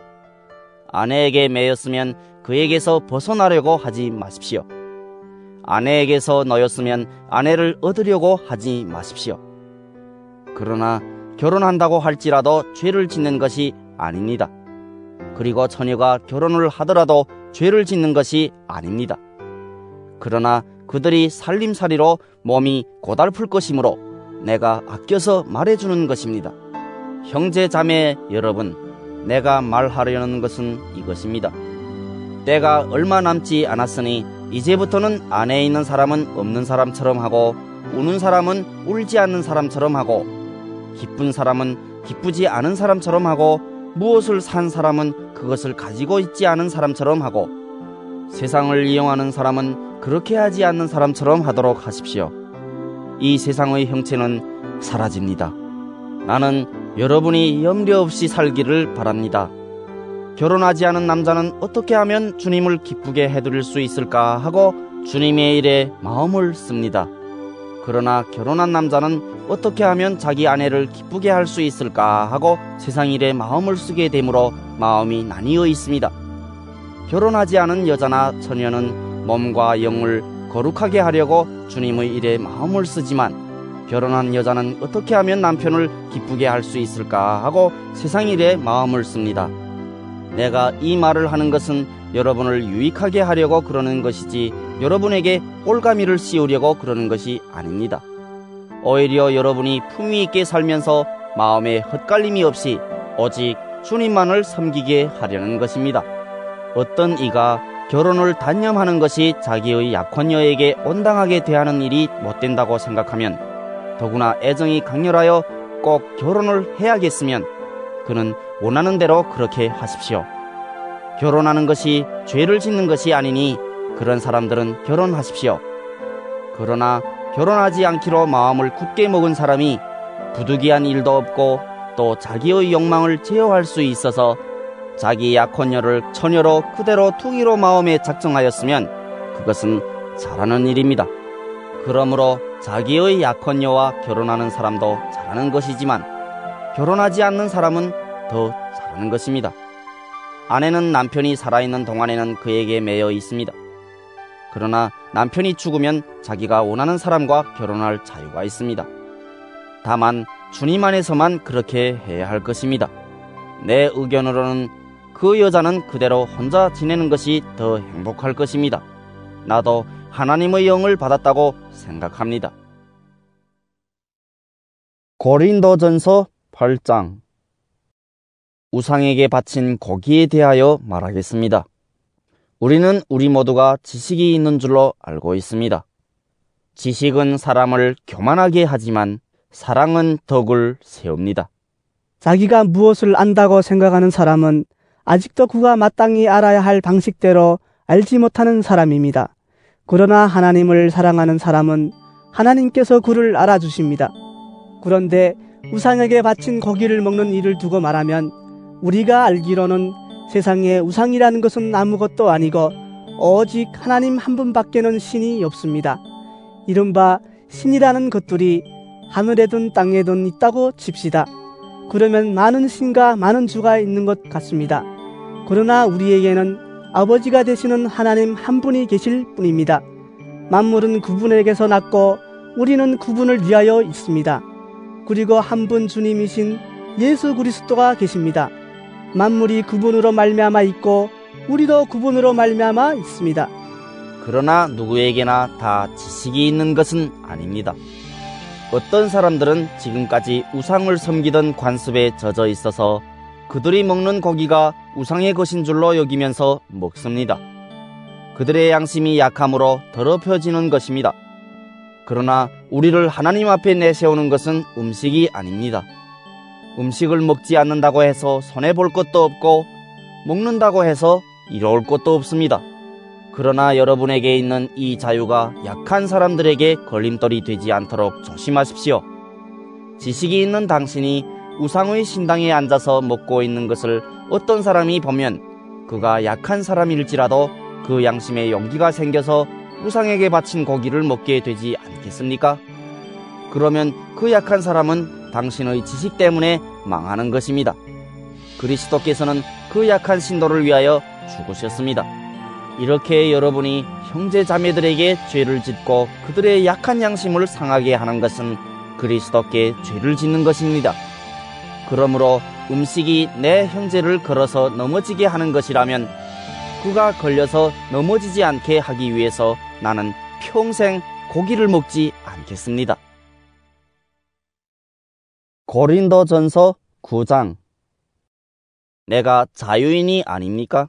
아내에게 매였으면 그에게서 벗어나려고 하지 마십시오. 아내에게서 놓였으면 아내를 얻으려고 하지 마십시오. 그러나 결혼한다고 할지라도 죄를 짓는 것이 아닙니다. 그리고 처녀가 결혼을 하더라도 죄를 짓는 것이 아닙니다. 그러나 그들이 살림살이로 몸이 고달플 것이므로 내가 아껴서 말해주는 것입니다. 형제 자매 여러분, 내가 말하려는 것은 이것입니다. 때가 얼마 남지 않았으니 이제부터는 안에 있는 사람은 없는 사람처럼 하고 우는 사람은 울지 않는 사람처럼 하고 기쁜 사람은 기쁘지 않은 사람처럼 하고 무엇을 산 사람은 그것을 가지고 있지 않은 사람처럼 하고 세상을 이용하는 사람은 그렇게 하지 않는 사람처럼 하도록 하십시오. 이 세상의 형체는 사라집니다. 나는 여러분이 염려 없이 살기를 바랍니다. 결혼하지 않은 남자는 어떻게 하면 주님을 기쁘게 해드릴 수 있을까 하고 주님의 일에 마음을 씁니다. 그러나 결혼한 남자는 어떻게 하면 자기 아내를 기쁘게 할 수 있을까 하고 세상 일에 마음을 쓰게 되므로 마음이 나뉘어 있습니다. 결혼하지 않은 여자나 처녀는 몸과 영을 거룩하게 하려고 주님의 일에 마음을 쓰지만 결혼한 여자는 어떻게 하면 남편을 기쁘게 할 수 있을까 하고 세상 일에 마음을 씁니다. 내가 이 말을 하는 것은 여러분을 유익하게 하려고 그러는 것이지 여러분에게 올가미를 씌우려고 그러는 것이 아닙니다. 오히려 여러분이 품위 있게 살면서 마음에 헛갈림이 없이 오직 주님만을 섬기게 하려는 것입니다. 어떤 이가 결혼을 단념하는 것이 자기의 약혼녀에게 온당하게 대하는 일이 못된다고 생각하면 더구나 애정이 강렬하여 꼭 결혼을 해야겠으면 그는 원하는 대로 그렇게 하십시오. 결혼하는 것이 죄를 짓는 것이 아니니 그런 사람들은 결혼하십시오. 그러나 결혼하지 않기로 마음을 굳게 먹은 사람이 부득이한 일도 없고 또 자기의 욕망을 제어할 수 있어서 자기 약혼녀를 처녀로 그대로 투기로 마음에 작정하였으면 그것은 잘하는 일입니다. 그러므로 자기의 약혼녀와 결혼하는 사람도 잘하는 것이지만 결혼하지 않는 사람은 더 잘하는 것입니다. 아내는 남편이 살아있는 동안에는 그에게 매여 있습니다. 그러나 남편이 죽으면 자기가 원하는 사람과 결혼할 자유가 있습니다. 다만 주님 안에서만 그렇게 해야 할 것입니다. 내 의견으로는 그 여자는 그대로 혼자 지내는 것이 더 행복할 것입니다. 나도 하나님의 영을 받았다고 생각합니다. 고린도전서 8장. 우상에게 바친 고기에 대하여 말하겠습니다. 우리는 우리 모두가 지식이 있는 줄로 알고 있습니다. 지식은 사람을 교만하게 하지만 사랑은 덕을 세웁니다. 자기가 무엇을 안다고 생각하는 사람은 아직도 그가 마땅히 알아야 할 방식대로 알지 못하는 사람입니다. 그러나 하나님을 사랑하는 사람은 하나님께서 그를 알아주십니다. 그런데 우상에게 바친 고기를 먹는 일을 두고 말하면 우리가 알기로는 세상에 우상이라는 것은 아무것도 아니고 오직 하나님 한 분밖에는 신이 없습니다. 이른바 신이라는 것들이 하늘에든 땅에든 있다고 칩시다. 그러면 많은 신과 많은 주가 있는 것 같습니다. 그러나 우리에게는 아버지가 되시는 하나님 한 분이 계실 뿐입니다. 만물은 그분에게서 났고 우리는 그분을 위하여 있습니다. 그리고 한 분 주님이신 예수 그리스도가 계십니다. 만물이 그분으로 말미암아 있고 우리도 그분으로 말미암아 있습니다. 그러나 누구에게나 다 지식이 있는 것은 아닙니다. 어떤 사람들은 지금까지 우상을 섬기던 관습에 젖어 있어서 그들이 먹는 고기가 우상의 것인 줄로 여기면서 먹습니다. 그들의 양심이 약함으로 더럽혀지는 것입니다. 그러나 우리를 하나님 앞에 내세우는 것은 음식이 아닙니다. 음식을 먹지 않는다고 해서 손해볼 것도 없고 먹는다고 해서 이로울 것도 없습니다. 그러나 여러분에게 있는 이 자유가 약한 사람들에게 걸림돌이 되지 않도록 조심하십시오. 지식이 있는 당신이 우상의 신당에 앉아서 먹고 있는 것을 어떤 사람이 보면 그가 약한 사람일지라도 그 양심에 용기가 생겨서 우상에게 바친 고기를 먹게 되지 않겠습니까? 그러면 그 약한 사람은 당신의 지식 때문에 망하는 것입니다. 그리스도께서는 그 약한 신도를 위하여 죽으셨습니다. 이렇게 여러분이 형제 자매들에게 죄를 짓고 그들의 약한 양심을 상하게 하는 것은 그리스도께 죄를 짓는 것입니다. 그러므로 음식이 내 형제를 걸어서 넘어지게 하는 것이라면 그가 걸려서 넘어지지 않게 하기 위해서 나는 평생 고기를 먹지 않겠습니다. 고린도전서 9장. 내가 자유인이 아닙니까?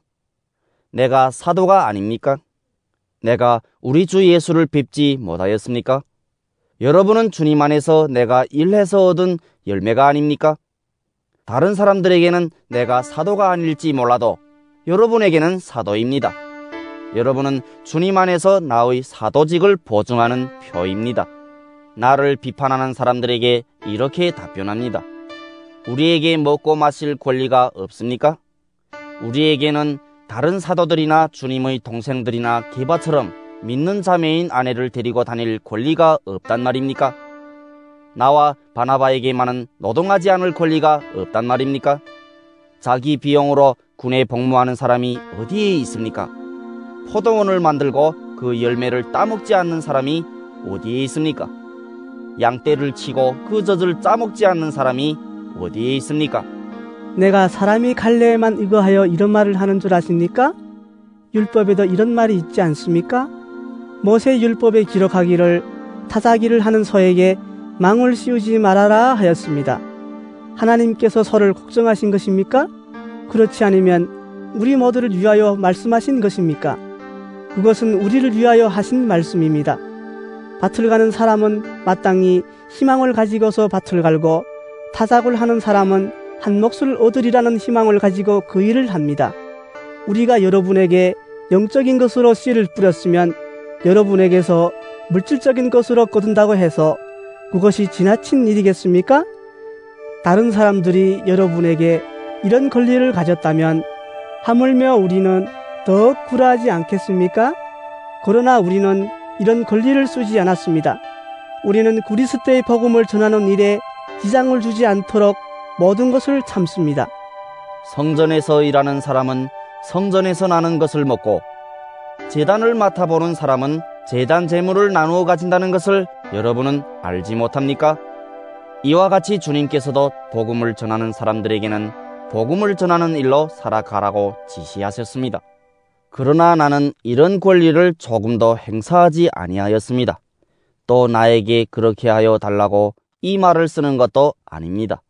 내가 사도가 아닙니까? 내가 우리 주 예수를 뵙지 못하였습니까? 여러분은 주님 안에서 내가 일해서 얻은 열매가 아닙니까? 다른 사람들에게는 내가 사도가 아닐지 몰라도 여러분에게는 사도입니다. 여러분은 주님 안에서 나의 사도직을 보증하는 표입니다. 나를 비판하는 사람들에게 이렇게 답변합니다. 우리에게 먹고 마실 권리가 없습니까? 우리에게는 다른 사도들이나 주님의 동생들이나 게바처럼 믿는 자매인 아내를 데리고 다닐 권리가 없단 말입니까? 나와 바나바에게만은 노동하지 않을 권리가 없단 말입니까? 자기 비용으로 군에 복무하는 사람이 어디에 있습니까? 포도원을 만들고 그 열매를 따먹지 않는 사람이 어디에 있습니까? 양떼를 치고 그 젖을 짜먹지 않는 사람이 어디에 있습니까? 내가 사람이 갈래에만 의거하여 이런 말을 하는 줄 아십니까? 율법에도 이런 말이 있지 않습니까? 모세 율법에 기록하기를 타자기를 하는 소에게 망을 씌우지 말아라 하였습니다. 하나님께서 소를 걱정하신 것입니까? 그렇지 않으면 우리 모두를 위하여 말씀하신 것입니까? 그것은 우리를 위하여 하신 말씀입니다. 밭을 가는 사람은 마땅히 희망을 가지고서 밭을 갈고 타작을 하는 사람은 한 몫을 얻으리라는 희망을 가지고 그 일을 합니다. 우리가 여러분에게 영적인 것으로 씨를 뿌렸으면 여러분에게서 물질적인 것으로 거둔다고 해서 그것이 지나친 일이겠습니까? 다른 사람들이 여러분에게 이런 권리를 가졌다면 하물며 우리는 더 굴하지 않겠습니까? 그러나 우리는 이런 권리를 쓰지 않았습니다. 우리는 그리스도의 복음을 전하는 일에 지장을 주지 않도록 모든 것을 참습니다. 성전에서 일하는 사람은 성전에서 나는 것을 먹고 제단을 맡아보는 사람은 제단 제물을 나누어 가진다는 것을 여러분은 알지 못합니까? 이와 같이 주님께서도 복음을 전하는 사람들에게는 복음을 전하는 일로 살아가라고 지시하셨습니다. 그러나 나는 이런 권리를 조금 더 행사하지 아니하였습니다. 또 나에게 그렇게 하여 달라고 이 말을 쓰는 것도 아닙니다.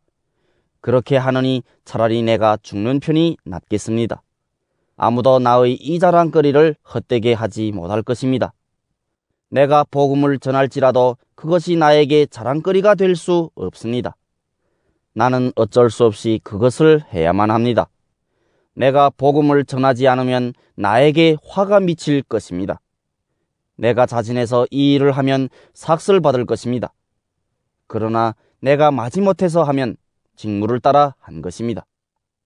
그렇게 하느니 차라리 내가 죽는 편이 낫겠습니다. 아무도 나의 이 자랑거리를 헛되게 하지 못할 것입니다. 내가 복음을 전할지라도 그것이 나에게 자랑거리가 될 수 없습니다. 나는 어쩔 수 없이 그것을 해야만 합니다. 내가 복음을 전하지 않으면 나에게 화가 미칠 것입니다. 내가 자진해서 이 일을 하면 삭슬 받을 것입니다. 그러나 내가 마지못해서 하면 직무를 따라 한 것입니다.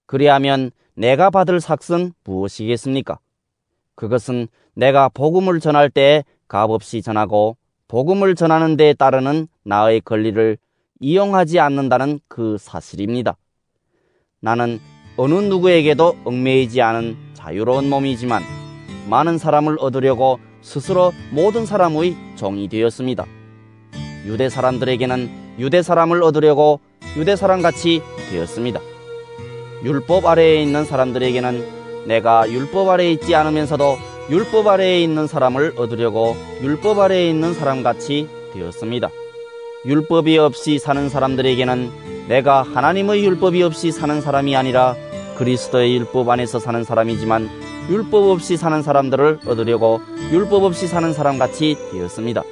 그리하면 내가 받을 삭은 무엇이겠습니까? 그것은 내가 복음을 전할 때에 값없이 전하고 복음을 전하는 데에 따르는 나의 권리를 이용하지 않는다는 그 사실입니다. 나는 어느 누구에게도 얽매이지 않은 자유로운 몸이지만 많은 사람을 얻으려고 스스로 모든 사람의 종이 되었습니다. 유대 사람들에게는 유대 사람을 얻으려고 유대 사람같이 되었습니다. 율법 아래에 있는 사람들에게는 내가 율법 아래에 있지 않으면서도 율법 아래에 있는 사람을 얻으려고 율법 아래에 있는 사람같이 되었습니다. 율법이 없이 사는 사람들에게는 내가 하나님의 율법이 없이 사는 사람이 아니라 그리스도의 율법 안에서 사는 사람이지만 율법 없이 사는 사람들을 얻으려고 율법 없이 사는 사람같이 되었습니다.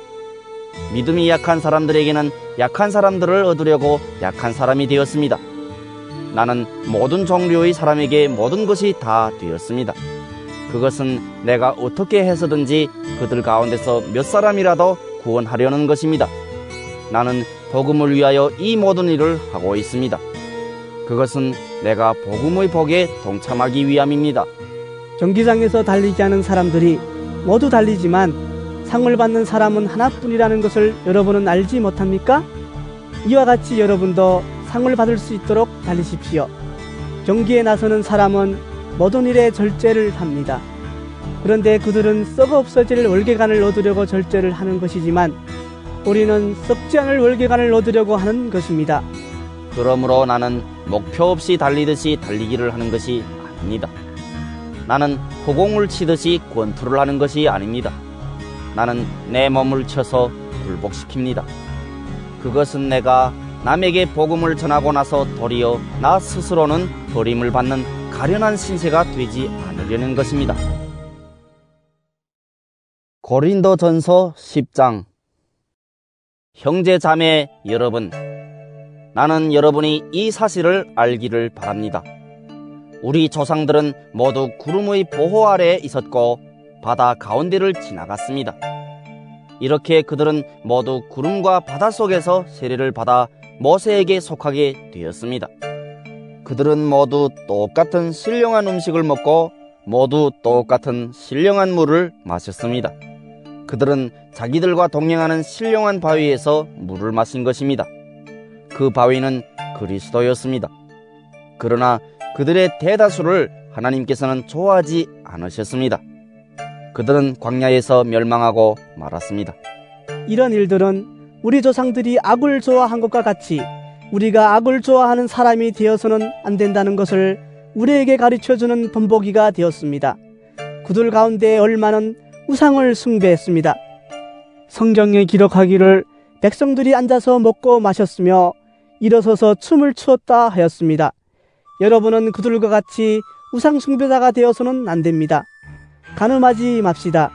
믿음이 약한 사람들에게는 약한 사람들을 얻으려고 약한 사람이 되었습니다. 나는 모든 종류의 사람에게 모든 것이 다 되었습니다. 그것은 내가 어떻게 해서든지 그들 가운데서 몇 사람이라도 구원하려는 것입니다. 나는 복음을 위하여 이 모든 일을 하고 있습니다. 그것은 내가 복음의 복에 동참하기 위함입니다. 경기장에서 달리기 하는 사람들이 모두 달리지만 상을 받는 사람은 하나뿐이라는 것을 여러분은 알지 못합니까? 이와 같이 여러분도 상을 받을 수 있도록 달리십시오. 경기에 나서는 사람은 모든 일에 절제를 합니다. 그런데 그들은 썩어 없어질 월계관을 얻으려고 절제를 하는 것이지만 우리는 썩지 않을 월계관을 얻으려고 하는 것입니다. 그러므로 나는 목표 없이 달리듯이 달리기를 하는 것이 아닙니다. 나는 허공을 치듯이 권투를 하는 것이 아닙니다. 나는 내 몸을 쳐서 굴복시킵니다. 그것은 내가 남에게 복음을 전하고 나서 도리어 나 스스로는 버림을 받는 가련한 신세가 되지 않으려는 것입니다. 고린도전서 10장. 형제 자매 여러분, 나는 여러분이 이 사실을 알기를 바랍니다. 우리 조상들은 모두 구름의 보호 아래에 있었고 바다 가운데를 지나갔습니다. 이렇게 그들은 모두 구름과 바다 속에서 세례를 받아 모세에게 속하게 되었습니다. 그들은 모두 똑같은 신령한 음식을 먹고 모두 똑같은 신령한 물을 마셨습니다. 그들은 자기들과 동행하는 신령한 바위에서 물을 마신 것입니다. 그 바위는 그리스도였습니다. 그러나 그들의 대다수를 하나님께서는 좋아하지 않으셨습니다. 그들은 광야에서 멸망하고 말았습니다. 이런 일들은 우리 조상들이 악을 좋아한 것과 같이 우리가 악을 좋아하는 사람이 되어서는 안 된다는 것을 우리에게 가르쳐주는 본보기가 되었습니다. 그들 가운데 얼마는 우상을 숭배했습니다. 성경에 기록하기를 백성들이 앉아서 먹고 마셨으며 일어서서 춤을 추었다 하였습니다. 여러분은 그들과 같이 우상 숭배자가 되어서는 안 됩니다. 간음하지 맙시다.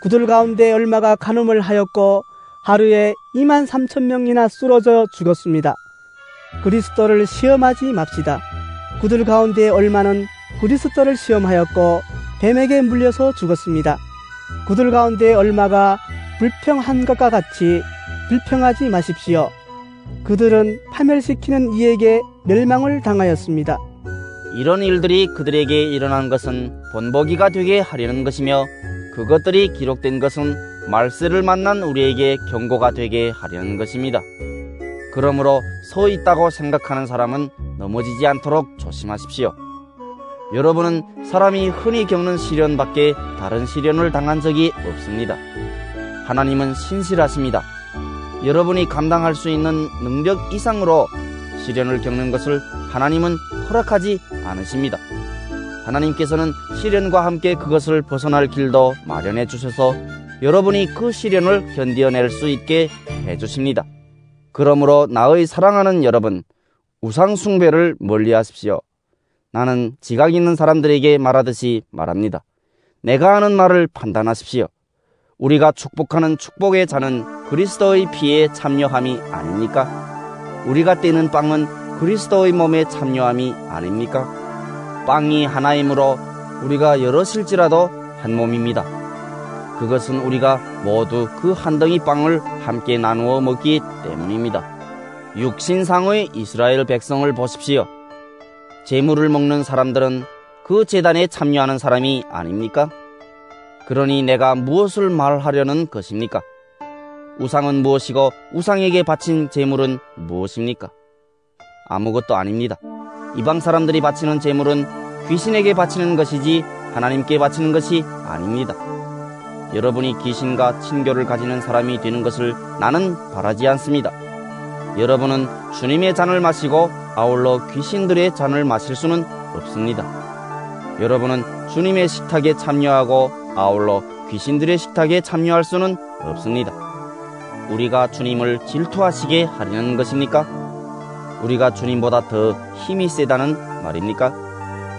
그들 가운데 얼마가 간음을 하였고 하루에 23,000명이나 쓰러져 죽었습니다. 그리스도를 시험하지 맙시다. 그들 가운데 얼마는 그리스도를 시험하였고 뱀에게 물려서 죽었습니다. 그들 가운데 얼마가 불평한 것과 같이 불평하지 마십시오. 그들은 파멸시키는 이에게 멸망을 당하였습니다. 이런 일들이 그들에게 일어난 것은 본보기가 되게 하려는 것이며 그것들이 기록된 것은 말세를 만난 우리에게 경고가 되게 하려는 것입니다. 그러므로 서 있다고 생각하는 사람은 넘어지지 않도록 조심하십시오. 여러분은 사람이 흔히 겪는 시련밖에 다른 시련을 당한 적이 없습니다. 하나님은 신실하십니다. 여러분이 감당할 수 있는 능력 이상으로 시련을 겪는 것을 하나님은 허락하지 않으십니다. 하나님께서는 시련과 함께 그것을 벗어날 길도 마련해 주셔서 여러분이 그 시련을 견뎌낼 수 있게 해주십니다. 그러므로 나의 사랑하는 여러분, 우상 숭배를 멀리하십시오. 나는 지각 있는 사람들에게 말하듯이 말합니다. 내가 하는 말을 판단하십시오. 우리가 축복하는 축복의 잔은 그리스도의 피에 참여함이 아닙니까? 우리가 떼는 빵은 그리스도의 몸에 참여함이 아닙니까? 빵이 하나이므로 우리가 여럿일지라도 한 몸입니다. 그것은 우리가 모두 그 한 덩이 빵을 함께 나누어 먹기 때문입니다. 육신상의 이스라엘 백성을 보십시오. 제물을 먹는 사람들은 그 제단에 참여하는 사람이 아닙니까? 그러니 내가 무엇을 말하려는 것입니까? 우상은 무엇이고 우상에게 바친 제물은 무엇입니까? 아무것도 아닙니다. 이방 사람들이 바치는 제물은 귀신에게 바치는 것이지 하나님께 바치는 것이 아닙니다. 여러분이 귀신과 친교를 가지는 사람이 되는 것을 나는 바라지 않습니다. 여러분은 주님의 잔을 마시고 아울러 귀신들의 잔을 마실 수는 없습니다. 여러분은 주님의 식탁에 참여하고 아울러 귀신들의 식탁에 참여할 수는 없습니다. 우리가 주님을 질투하시게 하려는 것입니까? 우리가 주님보다 더 힘이 세다는 말입니까?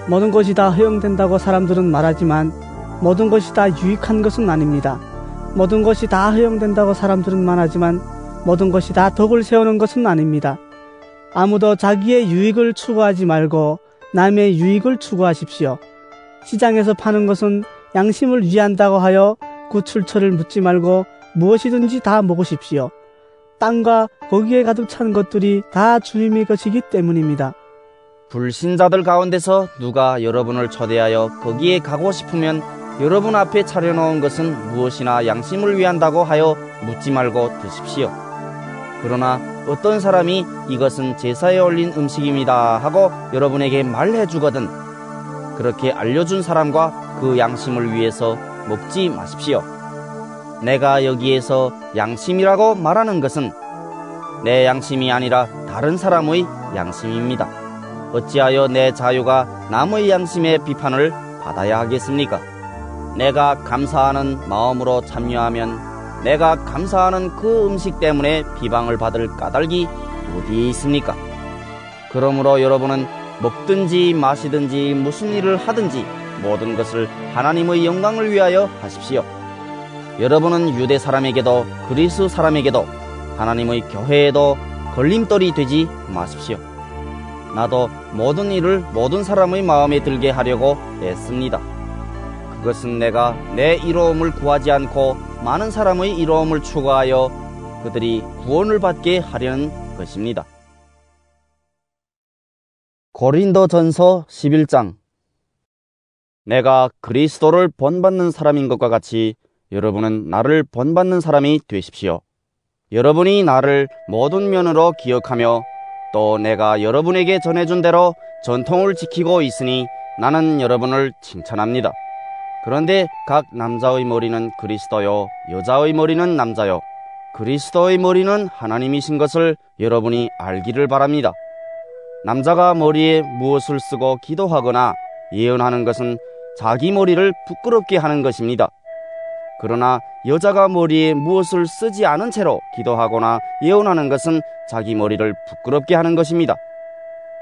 모든 것이 다 허용된다고 사람들은 말하지만 모든 것이 다 유익한 것은 아닙니다. 모든 것이 다 허용된다고 사람들은 말하지만 모든 것이 다 덕을 세우는 것은 아닙니다. 아무도 자기의 유익을 추구하지 말고 남의 유익을 추구하십시오. 시장에서 파는 것은 양심을 위한다고 하여 구출처를 묻지 말고 무엇이든지 다 먹으십시오. 땅과 거기에 가득 찬 것들이 다 주님의 것이기 때문입니다. 불신자들 가운데서 누가 여러분을 초대하여 거기에 가고 싶으면 여러분 앞에 차려놓은 것은 무엇이나 양심을 위한다고 하여 묻지 말고 드십시오. 그러나 어떤 사람이 이것은 제사에 올린 음식입니다 하고 여러분에게 말해주거든 그렇게 알려준 사람과 그 양심을 위해서 먹지 마십시오. 내가 여기에서 양심이라고 말하는 것은 내 양심이 아니라 다른 사람의 양심입니다. 어찌하여 내 자유가 남의 양심의 비판을 받아야 하겠습니까? 내가 감사하는 마음으로 참여하면 내가 감사하는 그 음식 때문에 비방을 받을 까닭이 어디에 있습니까? 그러므로 여러분은 먹든지 마시든지 무슨 일을 하든지 모든 것을 하나님의 영광을 위하여 하십시오. 여러분은 유대 사람에게도 그리스 사람에게도 하나님의 교회에도 걸림돌이 되지 마십시오. 나도 모든 일을 모든 사람의 마음에 들게 하려고 애씁니다. 그것은 내가 내 이로움을 구하지 않고 많은 사람의 이로움을 추구하여 그들이 구원을 받게 하려는 것입니다. 고린도전서 11장. 내가 그리스도를 본받는 사람인 것과 같이 여러분은 나를 본받는 사람이 되십시오. 여러분이 나를 모든 면으로 기억하며 또 내가 여러분에게 전해준 대로 전통을 지키고 있으니 나는 여러분을 칭찬합니다. 그런데 각 남자의 머리는 그리스도요, 여자의 머리는 남자요. 그리스도의 머리는 하나님이신 것을 여러분이 알기를 바랍니다. 남자가 머리에 무엇을 쓰고 기도하거나 예언하는 것은 자기 머리를 부끄럽게 하는 것입니다. 그러나 여자가 머리에 무엇을 쓰지 않은 채로 기도하거나 예언하는 것은 자기 머리를 부끄럽게 하는 것입니다.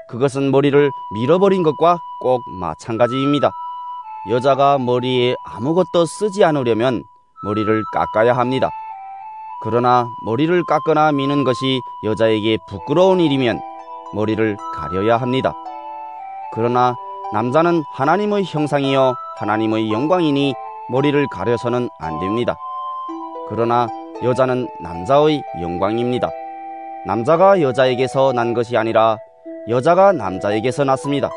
그것은 머리를 밀어버린 것과 꼭 마찬가지입니다. 여자가 머리에 아무것도 쓰지 않으려면 머리를 깎아야 합니다. 그러나 머리를 깎거나 미는 것이 여자에게 부끄러운 일이면 머리를 가려야 합니다. 그러나 남자는 하나님의 형상이요 하나님의 영광이니 머리를 가려서는 안 됩니다. 그러나 여자는 남자의 영광입니다. 남자가 여자에게서 난 것이 아니라 여자가 남자에게서 났습니다.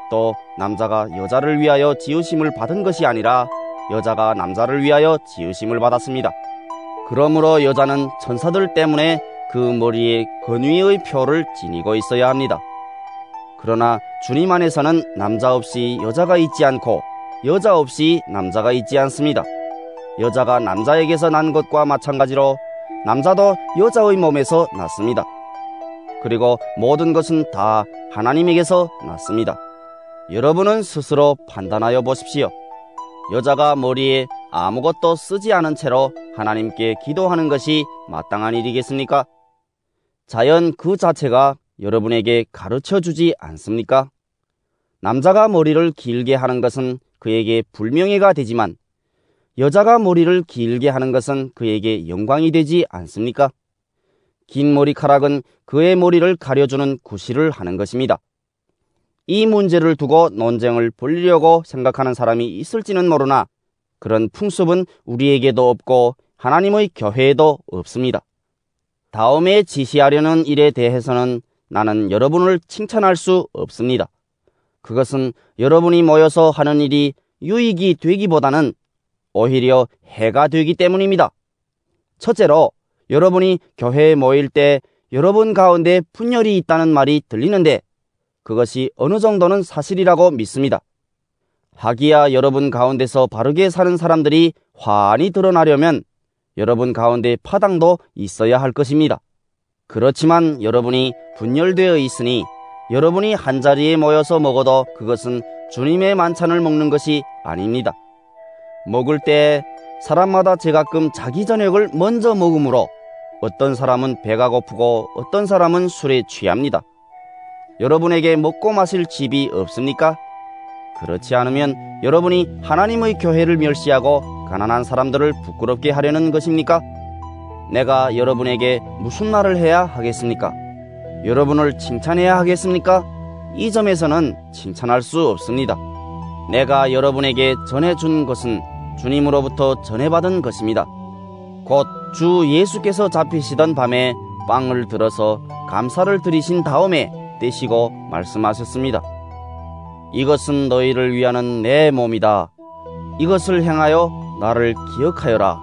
또 남자가 여자를 위하여 지으심을 받은 것이 아니라 여자가 남자를 위하여 지으심을 받았습니다. 그러므로 여자는 천사들 때문에 그 머리에 권위의 표를 지니고 있어야 합니다. 그러나 주님 안에서는 남자 없이 여자가 있지 않고 여자 없이 남자가 있지 않습니다. 여자가 남자에게서 난 것과 마찬가지로 남자도 여자의 몸에서 났습니다. 그리고 모든 것은 다 하나님에게서 났습니다. 여러분은 스스로 판단하여 보십시오. 여자가 머리에 아무것도 쓰지 않은 채로 하나님께 기도하는 것이 마땅한 일이겠습니까? 자연 그 자체가 여러분에게 가르쳐주지 않습니까? 남자가 머리를 길게 하는 것은 그에게 불명예가 되지만 여자가 머리를 길게 하는 것은 그에게 영광이 되지 않습니까? 긴 머리카락은 그의 머리를 가려주는 구실을 하는 것입니다. 이 문제를 두고 논쟁을 벌이려고 생각하는 사람이 있을지는 모르나 그런 풍습은 우리에게도 없고 하나님의 교회에도 없습니다. 다음에 지시하려는 일에 대해서는 나는 여러분을 칭찬할 수 없습니다. 그것은 여러분이 모여서 하는 일이 유익이 되기보다는 오히려 해가 되기 때문입니다. 첫째로 여러분이 교회에 모일 때 여러분 가운데 분열이 있다는 말이 들리는데 그것이 어느 정도는 사실이라고 믿습니다. 하기야 여러분 가운데서 바르게 사는 사람들이 환히 드러나려면 여러분 가운데 파당도 있어야 할 것입니다. 그렇지만 여러분이 분열되어 있으니 여러분이 한자리에 모여서 먹어도 그것은 주님의 만찬을 먹는 것이 아닙니다. 먹을 때 사람마다 제가끔 자기 저녁을 먼저 먹으므로 어떤 사람은 배가 고프고 어떤 사람은 술에 취합니다. 여러분에게 먹고 마실 집이 없습니까? 그렇지 않으면 여러분이 하나님의 교회를 멸시하고 가난한 사람들을 부끄럽게 하려는 것입니까? 내가 여러분에게 무슨 말을 해야 하겠습니까? 여러분을 칭찬해야 하겠습니까? 이 점에서는 칭찬할 수 없습니다. 내가 여러분에게 전해준 것은 주님으로부터 전해받은 것입니다. 곧 주 예수께서 잡히시던 밤에 빵을 들어서 감사를 드리신 다음에 떼시고 말씀하셨습니다. 이것은 너희를 위하는 내 몸이다. 이것을 행하여 나를 기억하여라.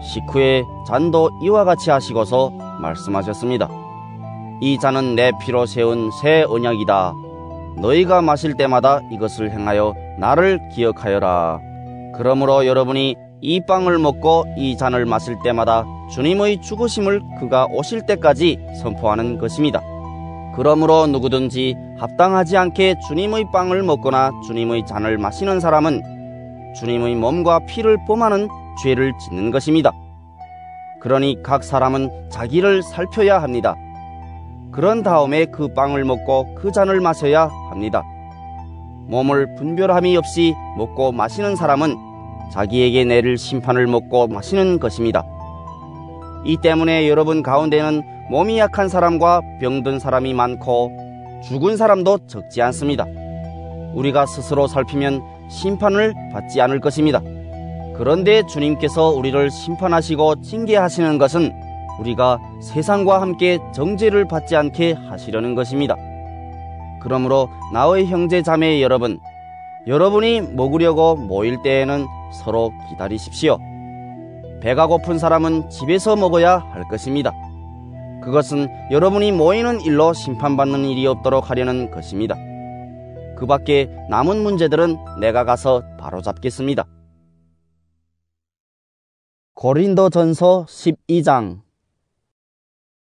식후에 잔도 이와 같이 하시고서 말씀하셨습니다. 이 잔은 내 피로 세운 새 언약이다. 너희가 마실 때마다 이것을 행하여 나를 기억하여라. 그러므로 여러분이 이 빵을 먹고 이 잔을 마실 때마다 주님의 죽으심을 그가 오실 때까지 선포하는 것입니다. 그러므로 누구든지 합당하지 않게 주님의 빵을 먹거나 주님의 잔을 마시는 사람은 주님의 몸과 피를 범하는 죄를 짓는 것입니다. 그러니 각 사람은 자기를 살펴야 합니다. 그런 다음에 그 빵을 먹고 그 잔을 마셔야 합니다. 몸을 분별함이 없이 먹고 마시는 사람은 자기에게 내릴 심판을 먹고 마시는 것입니다. 이 때문에 여러분 가운데는 몸이 약한 사람과 병든 사람이 많고 죽은 사람도 적지 않습니다. 우리가 스스로 살피면 심판을 받지 않을 것입니다. 그런데 주님께서 우리를 심판하시고 징계하시는 것은 우리가 세상과 함께 정죄를 받지 않게 하시려는 것입니다. 그러므로 나의 형제 자매 여러분, 여러분이 먹으려고 모일 때에는 서로 기다리십시오. 배가 고픈 사람은 집에서 먹어야 할 것입니다. 그것은 여러분이 모이는 일로 심판받는 일이 없도록 하려는 것입니다. 그 밖에 남은 문제들은 내가 가서 바로잡겠습니다. 고린도전서 12장.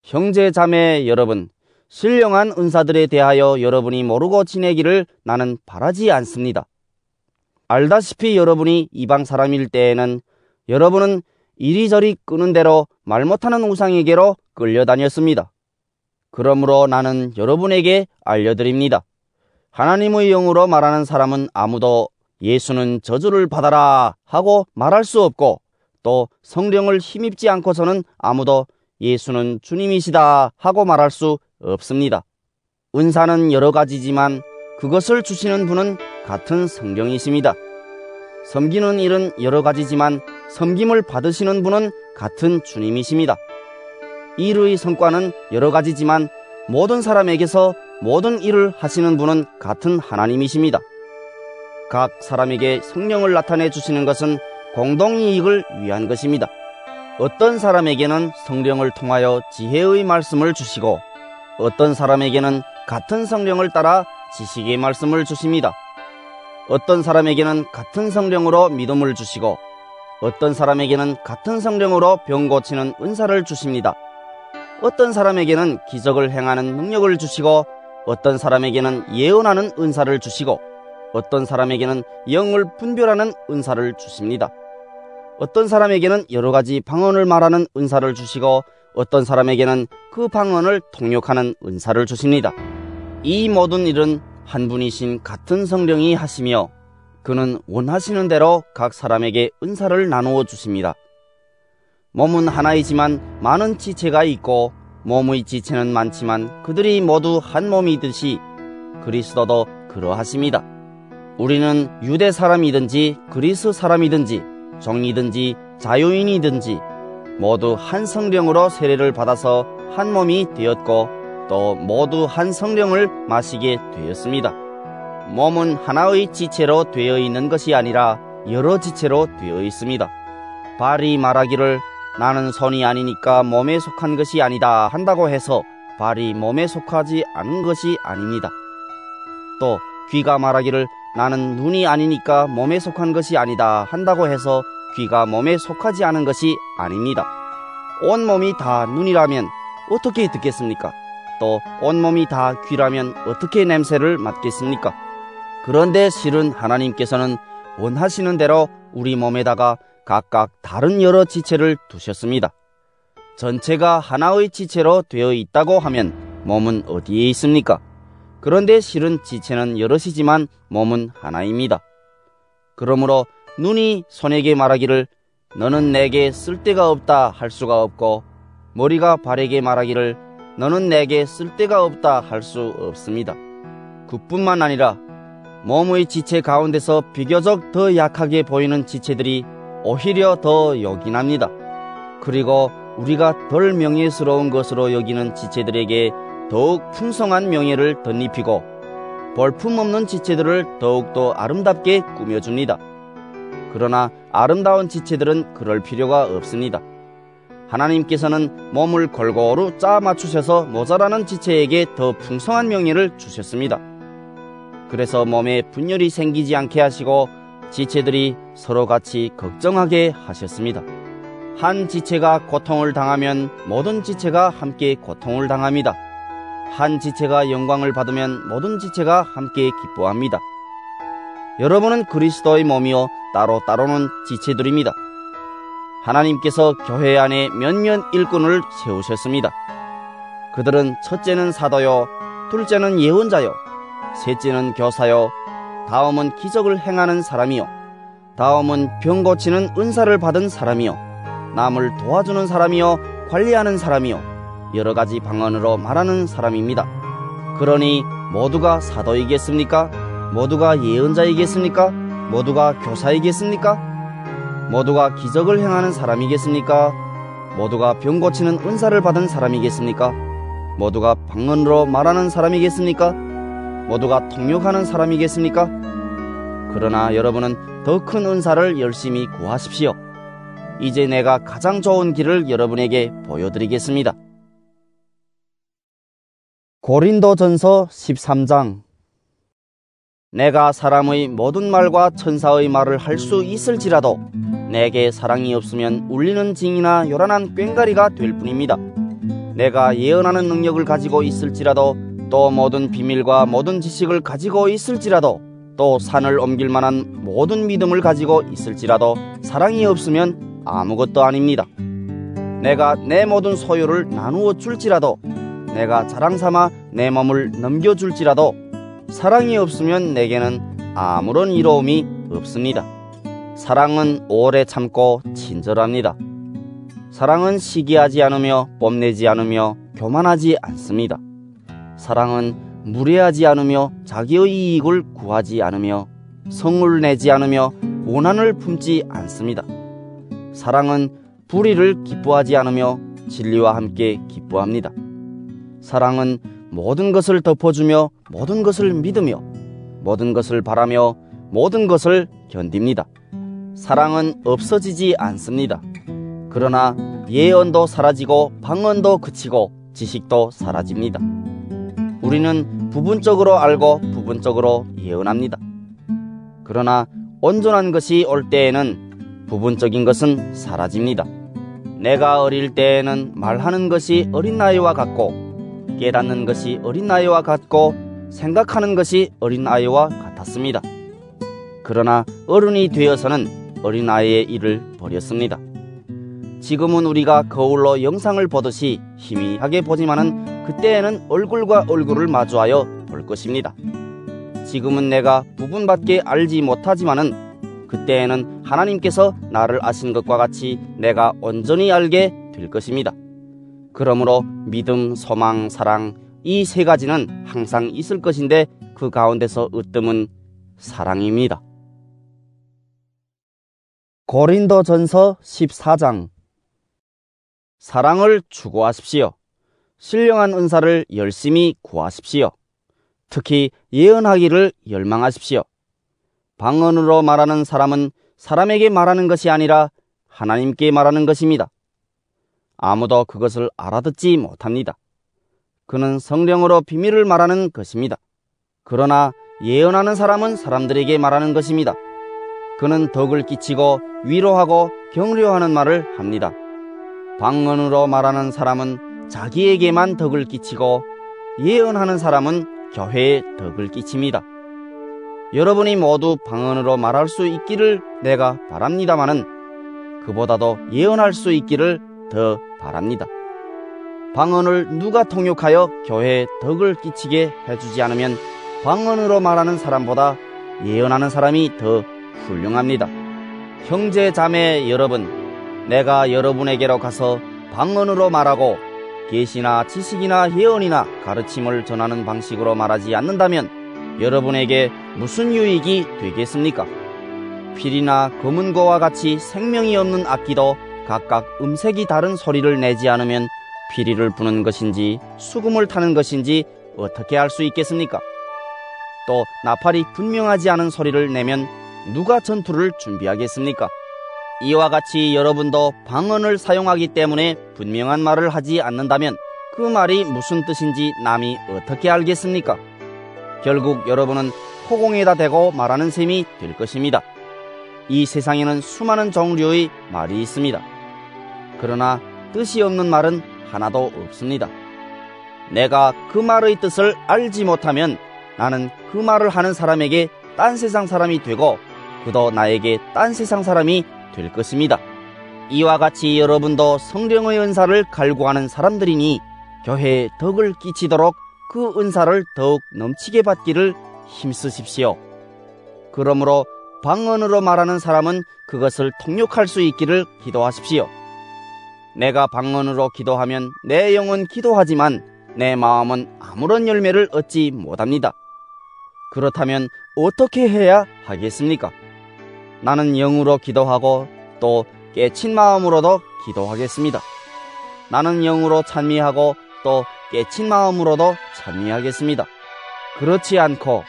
형제 자매 여러분, 신령한 은사들에 대하여 여러분이 모르고 지내기를 나는 바라지 않습니다. 알다시피 여러분이 이방 사람일 때에는 여러분은 이리저리 끄는 대로 말 못하는 우상에게로 끌려다녔습니다. 그러므로 나는 여러분에게 알려드립니다. 하나님의 영으로 말하는 사람은 아무도 예수는 저주를 받아라 하고 말할 수 없고 또 성령을 힘입지 않고서는 아무도 예수는 주님이시다 하고 말할 수 없습니다. 은사는 여러 가지지만 그것을 주시는 분은 같은 성령이십니다. 섬기는 일은 여러 가지지만 섬김을 받으시는 분은 같은 주님이십니다. 일의 성과는 여러 가지지만 모든 사람에게서 모든 일을 하시는 분은 같은 하나님이십니다. 각 사람에게 성령을 나타내 주시는 것은 공동이익을 위한 것입니다. 어떤 사람에게는 성령을 통하여 지혜의 말씀을 주시고 어떤 사람에게는 같은 성령을 따라 지식의 말씀을 주십니다. 어떤 사람에게는 같은 성령으로 믿음을 주시고 어떤 사람에게는 같은 성령으로 병 고치는 은사를 주십니다. 어떤 사람에게는 기적을 행하는 능력을 주시고 어떤 사람에게는 예언하는 은사를 주시고 어떤 사람에게는 영을 분별하는 은사를 주십니다. 어떤 사람에게는 여러 가지 방언을 말하는 은사를 주시고 어떤 사람에게는 그 방언을 통역하는 은사를 주십니다. 이 모든 일은 한 분이신 같은 성령이 하시며 그는 원하시는 대로 각 사람에게 은사를 나누어 주십니다. 몸은 하나이지만 많은 지체가 있고 몸의 지체는 많지만 그들이 모두 한 몸이듯이 그리스도도 그러하십니다. 우리는 유대 사람이든지 그리스 사람이든지 종이든지 자유인이든지 모두 한 성령으로 세례를 받아서 한 몸이 되었고 또 모두 한 성령을 마시게 되었습니다. 몸은 하나의 지체로 되어 있는 것이 아니라 여러 지체로 되어 있습니다. 발이 말하기를 나는 손이 아니니까 몸에 속한 것이 아니다 한다고 해서 발이 몸에 속하지 않은 것이 아닙니다. 또 귀가 말하기를 나는 눈이 아니니까 몸에 속한 것이 아니다 한다고 해서 귀가 몸에 속하지 않은 것이 아닙니다. 온몸이 다 눈이라면 어떻게 듣겠습니까? 또 온몸이 다 귀라면 어떻게 냄새를 맡겠습니까? 그런데 실은 하나님께서는 원하시는 대로 우리 몸에다가 각각 다른 여러 지체를 두셨습니다. 전체가 하나의 지체로 되어 있다고 하면 몸은 어디에 있습니까? 그런데 실은 지체는 여럿이지만 몸은 하나입니다. 그러므로 눈이 손에게 말하기를 너는 내게 쓸데가 없다 할 수가 없고 머리가 발에게 말하기를 너는 내게 쓸데가 없다 할 수 없습니다. 그뿐만 아니라 몸의 지체 가운데서 비교적 더 약하게 보이는 지체들이 오히려 더 요긴합니다. 그리고 우리가 덜 명예스러운 것으로 여기는 지체들에게 더욱 풍성한 명예를 덧입히고 볼품없는 지체들을 더욱더 아름답게 꾸며줍니다. 그러나 아름다운 지체들은 그럴 필요가 없습니다. 하나님께서는 몸을 골고루 짜 맞추셔서 모자라는 지체에게 더 풍성한 명예를 주셨습니다. 그래서 몸에 분열이 생기지 않게 하시고 지체들이 서로 같이 걱정하게 하셨습니다. 한 지체가 고통을 당하면 모든 지체가 함께 고통을 당합니다. 한 지체가 영광을 받으면 모든 지체가 함께 기뻐합니다. 여러분은 그리스도의 몸이요 따로따로는 지체들입니다. 하나님께서 교회 안에 몇몇 일꾼을 세우셨습니다. 그들은 첫째는 사도요, 둘째는 예언자요, 셋째는 교사요, 다음은 기적을 행하는 사람이요, 다음은 병 고치는 은사를 받은 사람이요, 남을 도와주는 사람이요, 관리하는 사람이요, 여러 가지 방언으로 말하는 사람입니다. 그러니 모두가 사도이겠습니까? 모두가 예언자이겠습니까? 모두가 교사이겠습니까? 모두가 기적을 행하는 사람이겠습니까? 모두가 병 고치는 은사를 받은 사람이겠습니까? 모두가 방언으로 말하는 사람이겠습니까? 모두가 통역하는 사람이겠습니까? 그러나 여러분은 더 큰 은사를 열심히 구하십시오. 이제 내가 가장 좋은 길을 여러분에게 보여드리겠습니다. 고린도전서 13장. 내가 사람의 모든 말과 천사의 말을 할 수 있을지라도 내게 사랑이 없으면 울리는 징이나 요란한 꽹과리가 될 뿐입니다. 내가 예언하는 능력을 가지고 있을지라도 또 모든 비밀과 모든 지식을 가지고 있을지라도 또 산을 옮길 만한 모든 믿음을 가지고 있을지라도 사랑이 없으면 아무것도 아닙니다. 내가 내 모든 소유를 나누어 줄지라도 내가 자랑삼아 내 몸을 넘겨줄지라도 사랑이 없으면 내게는 아무런 이로움이 없습니다. 사랑은 오래 참고 친절합니다. 사랑은 시기하지 않으며 뽐내지 않으며 교만하지 않습니다. 사랑은 무례하지 않으며 자기의 이익을 구하지 않으며 성을 내지 않으며 오난을 품지 않습니다. 사랑은 불의를 기뻐하지 않으며 진리와 함께 기뻐합니다. 사랑은 모든 것을 덮어주며 모든 것을 믿으며 모든 것을 바라며 모든 것을 견딥니다. 사랑은 없어지지 않습니다. 그러나 예언도 사라지고 방언도 그치고 지식도 사라집니다. 우리는 부분적으로 알고 부분적으로 예언합니다. 그러나 온전한 것이 올 때에는 부분적인 것은 사라집니다. 내가 어릴 때에는 말하는 것이 어린아이와 같고 깨닫는 것이 어린아이와 같고 생각하는 것이 어린아이와 같았습니다. 그러나 어른이 되어서는 어린아이의 일을 버렸습니다. 지금은 우리가 거울로 영상을 보듯이 희미하게 보지만은 그때에는 얼굴과 얼굴을 마주하여 볼 것입니다. 지금은 내가 부분밖에 알지 못하지만은 그때에는 하나님께서 나를 아신 것과 같이 내가 온전히 알게 될 것입니다. 그러므로 믿음, 소망, 사랑 이 세 가지는 항상 있을 것인데 그 가운데서 으뜸은 사랑입니다. 고린도전서 14장. 사랑을 추구하십시오. 신령한 은사를 열심히 구하십시오. 특히 예언하기를 열망하십시오. 방언으로 말하는 사람은 사람에게 말하는 것이 아니라 하나님께 말하는 것입니다. 아무도 그것을 알아듣지 못합니다. 그는 성령으로 비밀을 말하는 것입니다. 그러나 예언하는 사람은 사람들에게 말하는 것입니다. 그는 덕을 끼치고 위로하고 격려하는 말을 합니다. 방언으로 말하는 사람은 자기에게만 덕을 끼치고 예언하는 사람은 교회에 덕을 끼칩니다. 여러분이 모두 방언으로 말할 수 있기를 내가 바랍니다마는 그보다도 예언할 수 있기를 더 바랍니다. 방언을 누가 통역하여 교회에 덕을 끼치게 해주지 않으면 방언으로 말하는 사람보다 예언하는 사람이 더 훌륭합니다. 형제 자매 여러분, 내가 여러분에게로 가서 방언으로 말하고 계시나 지식이나 예언이나 가르침을 전하는 방식으로 말하지 않는다면 여러분에게 무슨 유익이 되겠습니까? 필이나 검은고와 같이 생명이 없는 악기도 각각 음색이 다른 소리를 내지 않으면 피리를 부는 것인지 수금을 타는 것인지 어떻게 알 수 있겠습니까? 또 나팔이 분명하지 않은 소리를 내면 누가 전투를 준비하겠습니까? 이와 같이 여러분도 방언을 사용하기 때문에 분명한 말을 하지 않는다면 그 말이 무슨 뜻인지 남이 어떻게 알겠습니까? 결국 여러분은 허공에다 대고 말하는 셈이 될 것입니다. 이 세상에는 수많은 종류의 말이 있습니다. 그러나 뜻이 없는 말은 하나도 없습니다. 내가 그 말의 뜻을 알지 못하면 나는 그 말을 하는 사람에게 딴 세상 사람이 되고 그도 나에게 딴 세상 사람이 될 것입니다. 이와 같이 여러분도 성령의 은사를 갈구하는 사람들이니 교회에 덕을 끼치도록 그 은사를 더욱 넘치게 받기를 힘쓰십시오. 그러므로 방언으로 말하는 사람은 그것을 통역할 수 있기를 기도하십시오. 내가 방언으로 기도하면 내 영은 기도하지만 내 마음은 아무런 열매를 얻지 못합니다. 그렇다면 어떻게 해야 하겠습니까? 나는 영으로 기도하고 또 깨친 마음으로도 기도하겠습니다. 나는 영으로 찬미하고 또 깨친 마음으로도 찬미하겠습니다. 그렇지 않고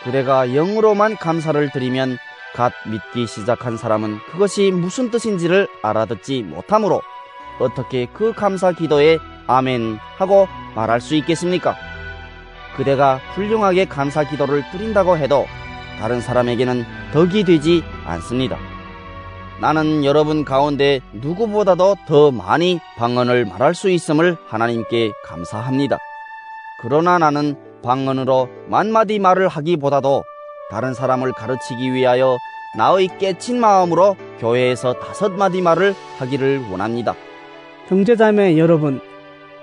그대가 영으로만 감사를 드리면 갓 믿기 시작한 사람은 그것이 무슨 뜻인지를 알아듣지 못하므로 어떻게 그 감사 기도에 아멘 하고 말할 수 있겠습니까? 그대가 훌륭하게 감사 기도를 드린다고 해도 다른 사람에게는 덕이 되지 않습니다. 나는 여러분 가운데 누구보다도 더 많이 방언을 말할 수 있음을 하나님께 감사합니다. 그러나 나는 방언으로 만마디 말을 하기보다도 다른 사람을 가르치기 위하여 나의 깨친 마음으로 교회에서 5마디 말을 하기를 원합니다. 형제자매 여러분,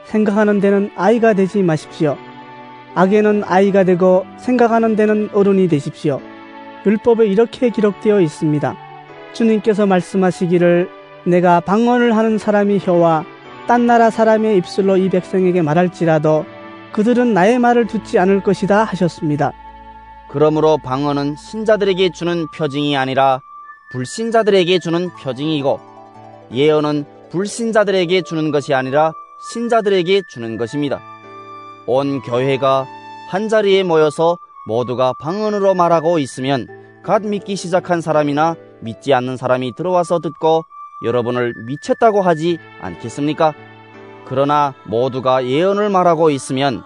생각하는 데는 아이가 되지 마십시오. 악에는 아이가 되고 생각하는 데는 어른이 되십시오. 율법에 이렇게 기록되어 있습니다. 주님께서 말씀하시기를 내가 방언을 하는 사람이 혀와 딴 나라 사람의 입술로 이 백성에게 말할지라도 그들은 나의 말을 듣지 않을 것이다 하셨습니다. 그러므로 방언은 신자들에게 주는 표징이 아니라 불신자들에게 주는 표징이고 예언은 불신자들에게 주는 것이 아니라 신자들에게 주는 것입니다. 온 교회가 한자리에 모여서 모두가 방언으로 말하고 있으면 갓 믿기 시작한 사람이나 믿지 않는 사람이 들어와서 듣고 여러분을 미쳤다고 하지 않겠습니까? 그러나 모두가 예언을 말하고 있으면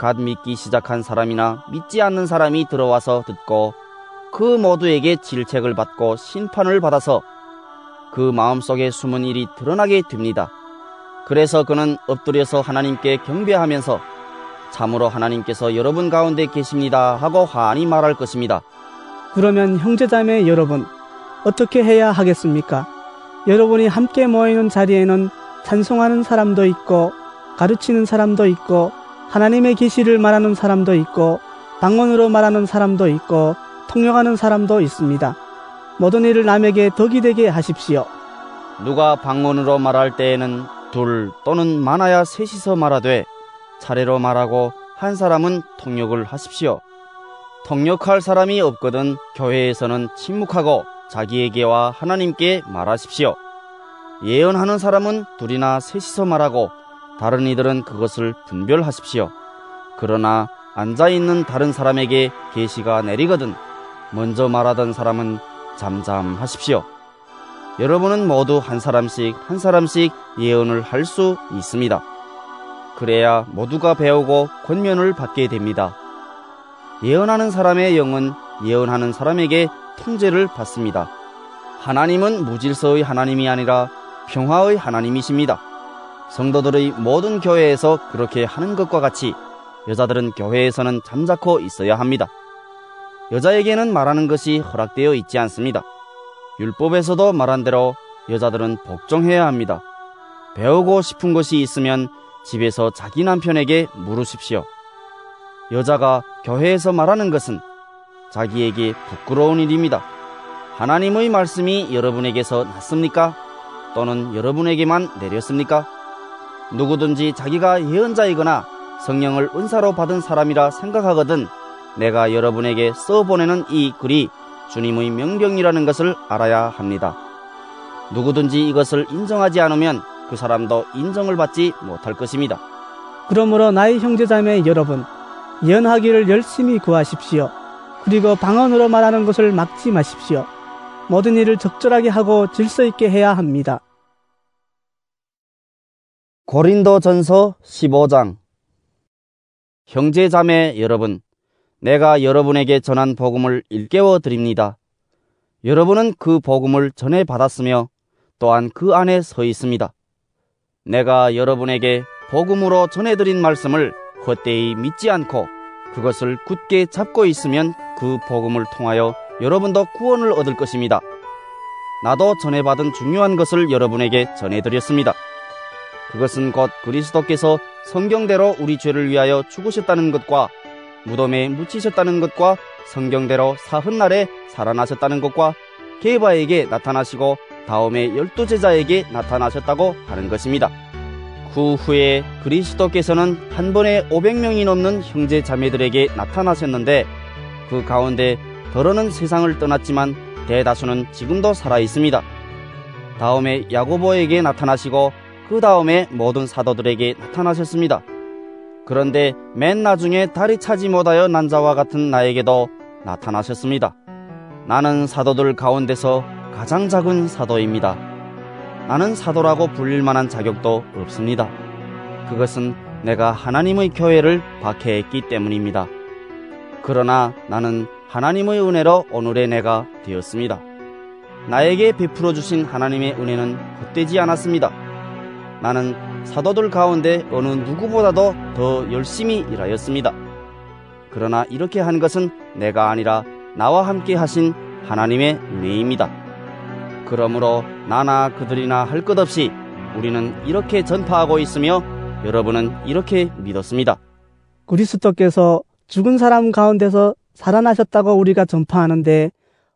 갓 믿기 시작한 사람이나 믿지 않는 사람이 들어와서 듣고 그 모두에게 질책을 받고 심판을 받아서 그 마음속에 숨은 일이 드러나게 됩니다. 그래서 그는 엎드려서 하나님께 경배하면서 참으로 하나님께서 여러분 가운데 계십니다 하고 환히 말할 것입니다. 그러면 형제자매 여러분, 어떻게 해야 하겠습니까? 여러분이 함께 모이는 자리에는 찬송하는 사람도 있고 가르치는 사람도 있고 하나님의 계시를 말하는 사람도 있고 방언으로 말하는 사람도 있고 통역하는 사람도 있습니다. 모든 일을 남에게 덕이 되게 하십시오. 누가 방언으로 말할 때에는 둘 또는 많아야 셋이서 말하되 차례로 말하고 한 사람은 통역을 하십시오. 통역할 사람이 없거든 교회에서는 침묵하고 자기에게와 하나님께 말하십시오. 예언하는 사람은 둘이나 셋이서 말하고 다른 이들은 그것을 분별하십시오. 그러나 앉아있는 다른 사람에게 계시가 내리거든 먼저 말하던 사람은 잠잠하십시오. 여러분은 모두 한 사람씩 예언을 할 수 있습니다. 그래야 모두가 배우고 권면을 받게 됩니다. 예언하는 사람의 영은 예언하는 사람에게 통제를 받습니다. 하나님은 무질서의 하나님이 아니라 평화의 하나님이십니다. 성도들의 모든 교회에서 그렇게 하는 것과 같이 여자들은 교회에서는 잠자코 있어야 합니다. 여자에게는 말하는 것이 허락되어 있지 않습니다. 율법에서도 말한 대로 여자들은 복종해야 합니다. 배우고 싶은 것이 있으면 집에서 자기 남편에게 물으십시오. 여자가 교회에서 말하는 것은 자기에게 부끄러운 일입니다. 하나님의 말씀이 여러분에게서 났습니까? 또는 여러분에게만 내렸습니까? 누구든지 자기가 예언자이거나 성령을 은사로 받은 사람이라 생각하거든 내가 여러분에게 써보내는 이 글이 주님의 명령이라는 것을 알아야 합니다. 누구든지 이것을 인정하지 않으면 그 사람도 인정을 받지 못할 것입니다. 그러므로 나의 형제자매 여러분, 예언하기를 열심히 구하십시오. 그리고 방언으로 말하는 것을 막지 마십시오. 모든 일을 적절하게 하고 질서 있게 해야 합니다. 고린도전서 15장. 형제자매 여러분, 내가 여러분에게 전한 복음을 일깨워 드립니다. 여러분은 그 복음을 전해 받았으며 또한 그 안에 서 있습니다. 내가 여러분에게 복음으로 전해드린 말씀을 헛되이 믿지 않고 그것을 굳게 잡고 있으면 그 복음을 통하여 여러분도 구원을 얻을 것입니다. 나도 전해받은 중요한 것을 여러분에게 전해드렸습니다. 그것은 곧 그리스도께서 성경대로 우리 죄를 위하여 죽으셨다는 것과 무덤에 묻히셨다는 것과 성경대로 사흘날에 살아나셨다는 것과 게바에게 나타나시고 다음에 12제자에게 나타나셨다고 하는 것입니다. 그 후에 그리스도께서는 한 번에 500명이 넘는 형제 자매들에게 나타나셨는데 그 가운데 더러는 세상을 떠났지만 대다수는 지금도 살아있습니다. 다음에 야고보에게 나타나시고 그 다음에 모든 사도들에게 나타나셨습니다. 그런데 맨 나중에 다리 차지 못하여 난 자와 같은 나에게도 나타나셨습니다. 나는 사도들 가운데서 가장 작은 사도입니다. 나는 사도라고 불릴 만한 자격도 없습니다. 그것은 내가 하나님의 교회를 박해했기 때문입니다. 그러나 나는 하나님의 은혜로 오늘의 내가 되었습니다. 나에게 베풀어 주신 하나님의 은혜는 헛되지 않았습니다. 나는 사도들 가운데 어느 누구보다도 더 열심히 일하였습니다. 그러나 이렇게 한 것은 내가 아니라 나와 함께 하신 하나님의 은혜입니다. 그러므로 나나 그들이나 할 것 없이 우리는 이렇게 전파하고 있으며 여러분은 이렇게 믿었습니다. 그리스도께서 죽은 사람 가운데서 살아나셨다고 우리가 전파하는데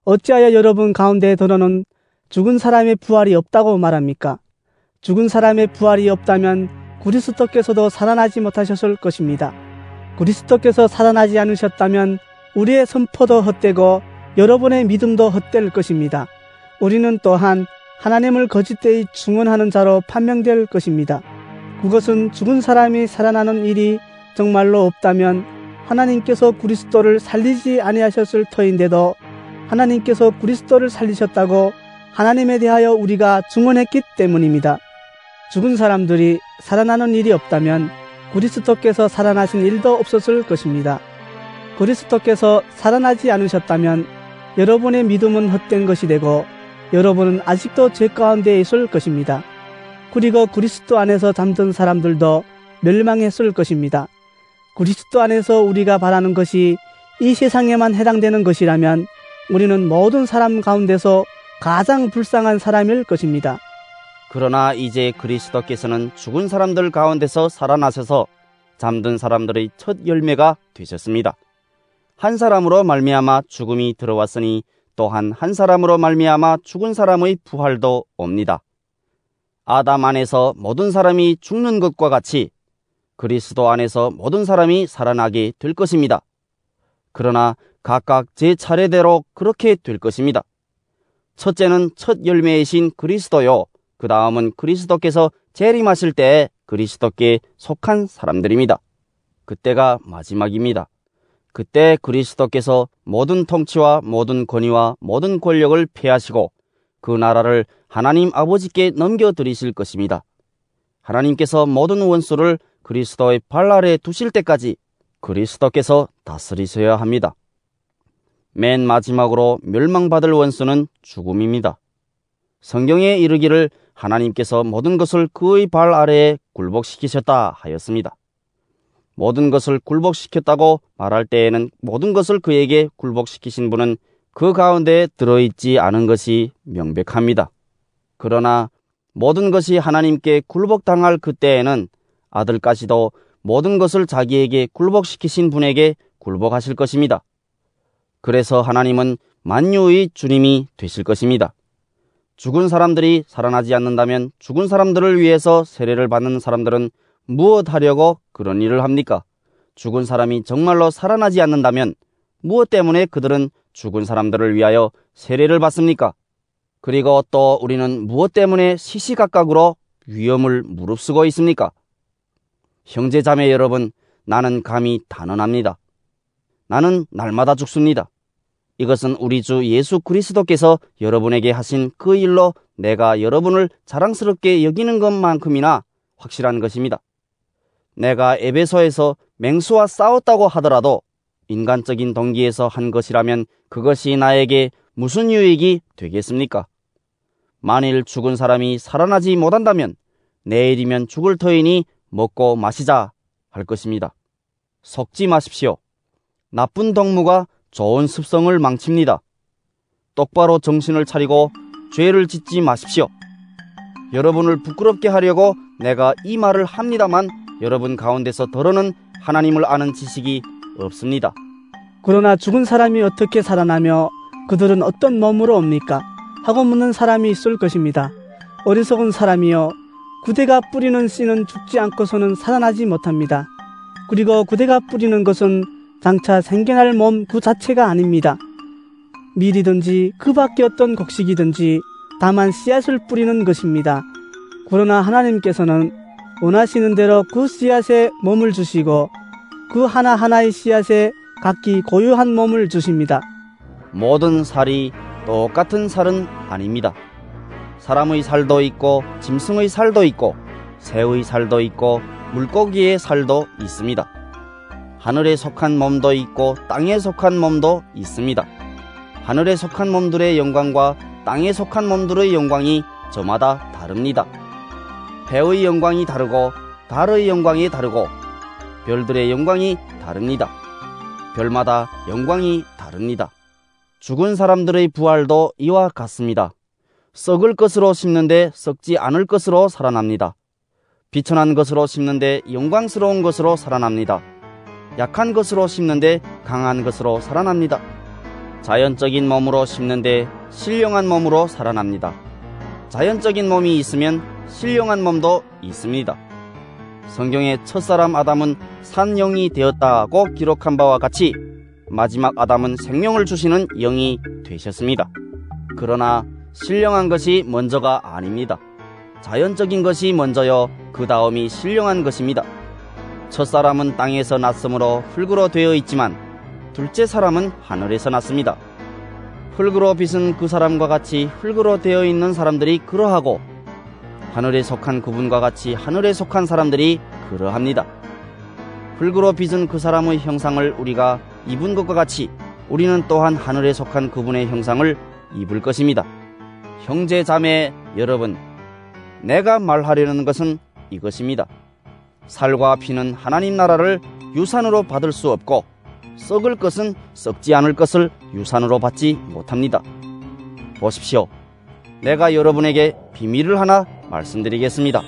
어찌하여 여러분 가운데 더러는 죽은 사람의 부활이 없다고 말합니까? 죽은 사람의 부활이 없다면 그리스도께서도 살아나지 못하셨을 것입니다. 그리스도께서 살아나지 않으셨다면 우리의 선포도 헛되고 여러분의 믿음도 헛될 것입니다. 우리는 또한 하나님을 거짓되이 중언하는 자로 판명될 것입니다. 그것은 죽은 사람이 살아나는 일이 정말로 없다면 하나님께서 그리스도를 살리지 아니하셨을 터인데도 하나님께서 그리스도를 살리셨다고 하나님에 대하여 우리가 중언했기 때문입니다. 죽은 사람들이 살아나는 일이 없다면 그리스도께서 살아나신 일도 없었을 것입니다. 그리스도께서 살아나지 않으셨다면 여러분의 믿음은 헛된 것이 되고 여러분은 아직도 죄 가운데 있을 것입니다. 그리고 그리스도 안에서 잠든 사람들도 멸망했을 것입니다. 그리스도 안에서 우리가 바라는 것이 이 세상에만 해당되는 것이라면 우리는 모든 사람 가운데서 가장 불쌍한 사람일 것입니다. 그러나 이제 그리스도께서는 죽은 사람들 가운데서 살아나셔서 잠든 사람들의 첫 열매가 되셨습니다. 한 사람으로 말미암아 죽음이 들어왔으니 또한 한 사람으로 말미암아 죽은 사람의 부활도 옵니다. 아담 안에서 모든 사람이 죽는 것과 같이 그리스도 안에서 모든 사람이 살아나게 될 것입니다. 그러나 각각 제 차례대로 그렇게 될 것입니다. 첫째는 첫 열매이신 그리스도요. 그 다음은 그리스도께서 재림하실 때에 그리스도께 속한 사람들입니다. 그때가 마지막입니다. 그때 그리스도께서 모든 통치와 모든 권위와 모든 권력을 폐하시고 그 나라를 하나님 아버지께 넘겨드리실 것입니다. 하나님께서 모든 원수를 그리스도의 발 아래에 두실 때까지 그리스도께서 다스리셔야 합니다. 맨 마지막으로 멸망받을 원수는 죽음입니다. 성경에 이르기를 하나님께서 모든 것을 그의 발 아래에 굴복시키셨다 하였습니다. 모든 것을 굴복시켰다고 말할 때에는 모든 것을 그에게 굴복시키신 분은 그 가운데 들어있지 않은 것이 명백합니다. 그러나 모든 것이 하나님께 굴복당할 그때에는 아들까지도 모든 것을 자기에게 굴복시키신 분에게 굴복하실 것입니다. 그래서 하나님은 만유의 주님이 되실 것입니다. 죽은 사람들이 살아나지 않는다면 죽은 사람들을 위해서 세례를 받는 사람들은 무엇 하려고 그런 일을 합니까? 죽은 사람이 정말로 살아나지 않는다면 무엇 때문에 그들은 죽은 사람들을 위하여 세례를 받습니까? 그리고 또 우리는 무엇 때문에 시시각각으로 위험을 무릅쓰고 있습니까? 형제 자매 여러분, 나는 감히 단언합니다. 나는 날마다 죽습니다. 이것은 우리 주 예수 그리스도께서 여러분에게 하신 그 일로 내가 여러분을 자랑스럽게 여기는 것만큼이나 확실한 것입니다. 내가 에베소에서 맹수와 싸웠다고 하더라도 인간적인 동기에서 한 것이라면 그것이 나에게 무슨 유익이 되겠습니까? 만일 죽은 사람이 살아나지 못한다면 내일이면 죽을 터이니 먹고 마시자 할 것입니다. 속지 마십시오. 나쁜 덕무가 좋은 습성을 망칩니다. 똑바로 정신을 차리고 죄를 짓지 마십시오. 여러분을 부끄럽게 하려고 내가 이 말을 합니다만 여러분 가운데서 더러는 하나님을 아는 지식이 없습니다. 그러나 죽은 사람이 어떻게 살아나며 그들은 어떤 몸으로 옵니까? 하고 묻는 사람이 있을 것입니다. 어리석은 사람이여, 구대가 뿌리는 씨는 죽지 않고서는 살아나지 못합니다. 그리고 구대가 뿌리는 것은 장차 생겨날 몸 그 자체가 아닙니다. 밀이든지 그 밖에 어떤 곡식이든지 다만 씨앗을 뿌리는 것입니다. 그러나 하나님께서는 원하시는 대로 그 씨앗에 몸을 주시고 그 하나하나의 씨앗에 각기 고유한 몸을 주십니다. 모든 살이 똑같은 살은 아닙니다. 사람의 살도 있고 짐승의 살도 있고 새의 살도 있고 물고기의 살도 있습니다. 하늘에 속한 몸도 있고 땅에 속한 몸도 있습니다. 하늘에 속한 몸들의 영광과 땅에 속한 몸들의 영광이 저마다 다릅니다. 해의 영광이 다르고 달의 영광이 다르고 별들의 영광이 다릅니다. 별마다 영광이 다릅니다. 죽은 사람들의 부활도 이와 같습니다. 썩을 것으로 심는데 썩지 않을 것으로 살아납니다. 비천한 것으로 심는데 영광스러운 것으로 살아납니다. 약한 것으로 심는데 강한 것으로 살아납니다. 자연적인 몸으로 심는데 신령한 몸으로 살아납니다. 자연적인 몸이 있으면 신령한 몸도 있습니다. 성경의 첫사람 아담은 산 영이 되었다고 기록한 바와 같이 마지막 아담은 생명을 주시는 영이 되셨습니다. 그러나 신령한 것이 먼저가 아닙니다. 자연적인 것이 먼저요, 그 다음이 신령한 것입니다. 첫사람은 땅에서 났으므로 흙으로 되어 있지만 둘째 사람은 하늘에서 났습니다. 흙으로 빚은 그 사람과 같이 흙으로 되어 있는 사람들이 그러하고 하늘에 속한 그분과 같이 하늘에 속한 사람들이 그러합니다. 흙으로 빚은 그 사람의 형상을 우리가 입은 것과 같이 우리는 또한 하늘에 속한 그분의 형상을 입을 것입니다. 형제 자매 여러분, 내가 말하려는 것은 이것입니다. 살과 피는 하나님 나라를 유산으로 받을 수 없고 썩을 것은 썩지 않을 것을 유산으로 받지 못합니다. 보십시오. 내가 여러분에게 비밀을 하나 말씀드리겠습니다.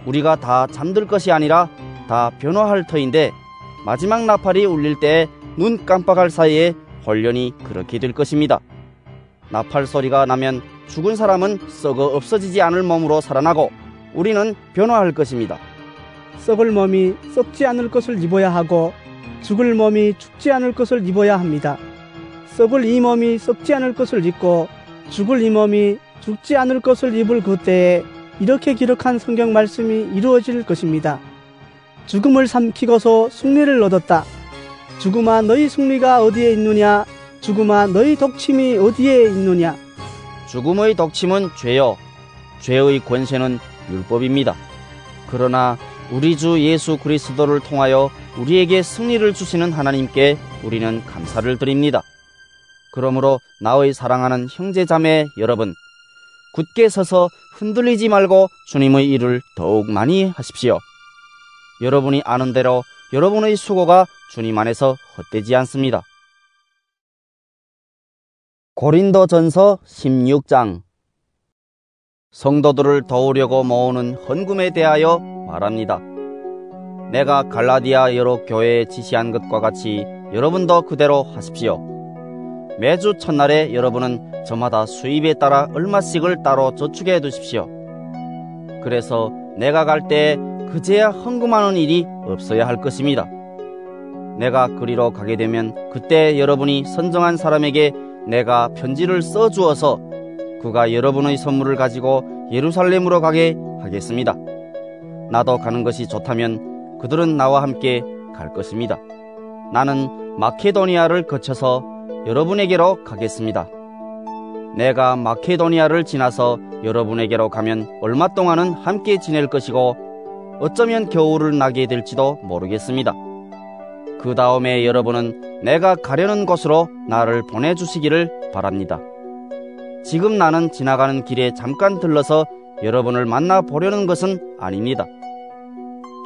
우리가 다 잠들 것이 아니라 다 변화할 터인데 마지막 나팔이 울릴 때에 눈 깜빡할 사이에 홀연히 그렇게 될 것입니다. 나팔 소리가 나면 죽은 사람은 썩어 없어지지 않을 몸으로 살아나고 우리는 변화할 것입니다. 썩을 몸이 썩지 않을 것을 입어야 하고 죽을 몸이 죽지 않을 것을 입어야 합니다. 썩을 이 몸이 썩지 않을 것을 입고 죽을 이 몸이 죽지 않을 것을 입을 그때에 이렇게 기록한 성경 말씀이 이루어질 것입니다. 죽음을 삼키고서 승리를 얻었다. 죽음아 너희 승리가 어디에 있느냐? 죽음아 너희 독침이 어디에 있느냐? 죽음의 독침은 죄요, 죄의 권세는 율법입니다. 그러나 우리 주 예수 그리스도를 통하여 우리에게 승리를 주시는 하나님께 우리는 감사를 드립니다. 그러므로 나의 사랑하는 형제 자매 여러분, 굳게 서서 흔들리지 말고 주님의 일을 더욱 많이 하십시오. 여러분이 아는 대로 여러분의 수고가 주님 안에서 헛되지 않습니다. 고린도전서 16장. 성도들을 도우려고 모으는 헌금에 대하여 말합니다. 내가 갈라디아 여러 교회에 지시한 것과 같이 여러분도 그대로 하십시오. 매주 첫날에 여러분은 저마다 수입에 따라 얼마씩을 따로 저축해 두십시오. 그래서 내가 갈 때 그제야 헌금하는 일이 없어야 할 것입니다. 내가 그리로 가게 되면 그때 여러분이 선정한 사람에게 내가 편지를 써주어서 그가 여러분의 선물을 가지고 예루살렘으로 가게 하겠습니다. 나도 가는 것이 좋다면 그들은 나와 함께 갈 것입니다. 나는 마케도니아를 거쳐서 여러분에게로 가겠습니다. 내가 마케도니아를 지나서 여러분에게로 가면 얼마 동안은 함께 지낼 것이고 어쩌면 겨울을 나게 될지도 모르겠습니다. 그 다음에 여러분은 내가 가려는 곳으로 나를 보내주시기를 바랍니다. 지금 나는 지나가는 길에 잠깐 들러서 여러분을 만나보려는 것은 아닙니다.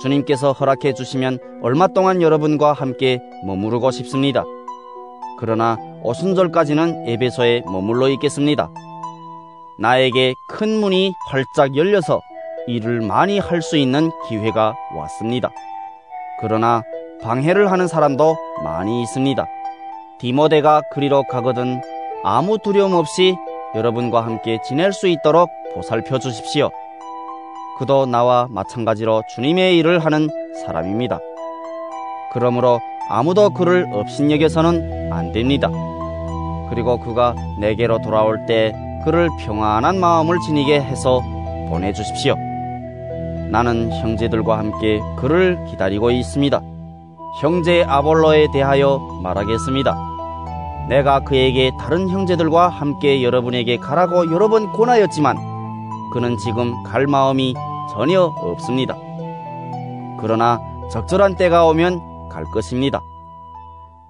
주님께서 허락해 주시면 얼마 동안 여러분과 함께 머무르고 싶습니다. 그러나 오순절까지는 에베소에 머물러 있겠습니다. 나에게 큰 문이 활짝 열려서 일을 많이 할 수 있는 기회가 왔습니다. 그러나 방해를 하는 사람도 많이 있습니다. 디모데가 그리로 가거든 아무 두려움 없이 여러분과 함께 지낼 수 있도록 보살펴 주십시오. 그도 나와 마찬가지로 주님의 일을 하는 사람입니다. 그러므로 아무도 그를 업신여겨서는 안 됩니다. 그리고 그가 내게로 돌아올 때 그를 평안한 마음을 지니게 해서 보내주십시오. 나는 형제들과 함께 그를 기다리고 있습니다. 형제 아볼로에 대하여 말하겠습니다. 내가 그에게 다른 형제들과 함께 여러분에게 가라고 여러 번 권하였지만 그는 지금 갈 마음이 전혀 없습니다. 그러나 적절한 때가 오면 갈 것입니다.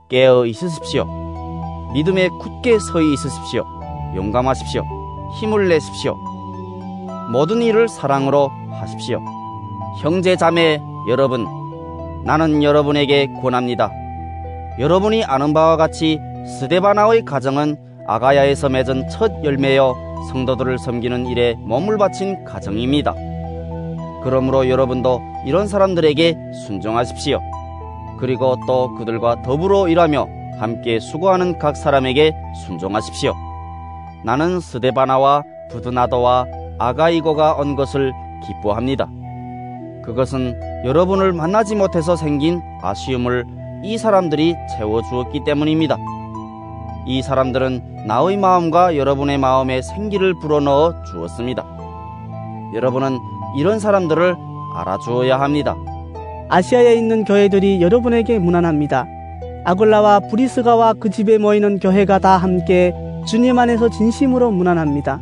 깨어 있으십시오. 믿음에 굳게 서 있으십시오. 용감하십시오. 힘을 내십시오. 모든 일을 사랑으로 하십시오. 형제 자매 여러분, 나는 여러분에게 권합니다. 여러분이 아는 바와 같이 스데바나의 가정은 아가야에서 맺은 첫 열매여 성도들을 섬기는 일에 몸을 바친 가정입니다. 그러므로 여러분도 이런 사람들에게 순종하십시오. 그리고 또 그들과 더불어 일하며 함께 수고하는 각 사람에게 순종하십시오. 나는 스데바나와 부드나도와 아가이고가 온 것을 기뻐합니다. 그것은 여러분을 만나지 못해서 생긴 아쉬움을 이 사람들이 채워주었기 때문입니다. 이 사람들은 나의 마음과 여러분의 마음에 생기를 불어넣어 주었습니다. 여러분은 이런 사람들을 알아주어야 합니다. 아시아에 있는 교회들이 여러분에게 문안합니다. 아굴라와 브리스가와 그 집에 모이는 교회가 다 함께 주님 안에서 진심으로 문안합니다.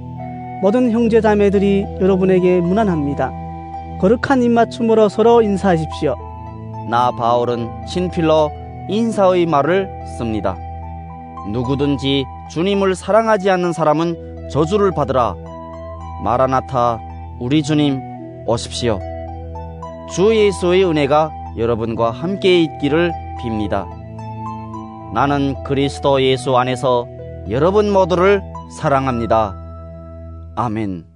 모든 형제자매들이 여러분에게 문안합니다. 거룩한 입맞춤으로 서로 인사하십시오. 나 바울은 친필로 인사의 말을 씁니다. 누구든지 주님을 사랑하지 않는 사람은 저주를 받으라. 마라나타, 우리 주님 오십시오. 주 예수의 은혜가 여러분과 함께 있기를 빕니다. 나는 그리스도 예수 안에서 여러분 모두를 사랑합니다. 아멘.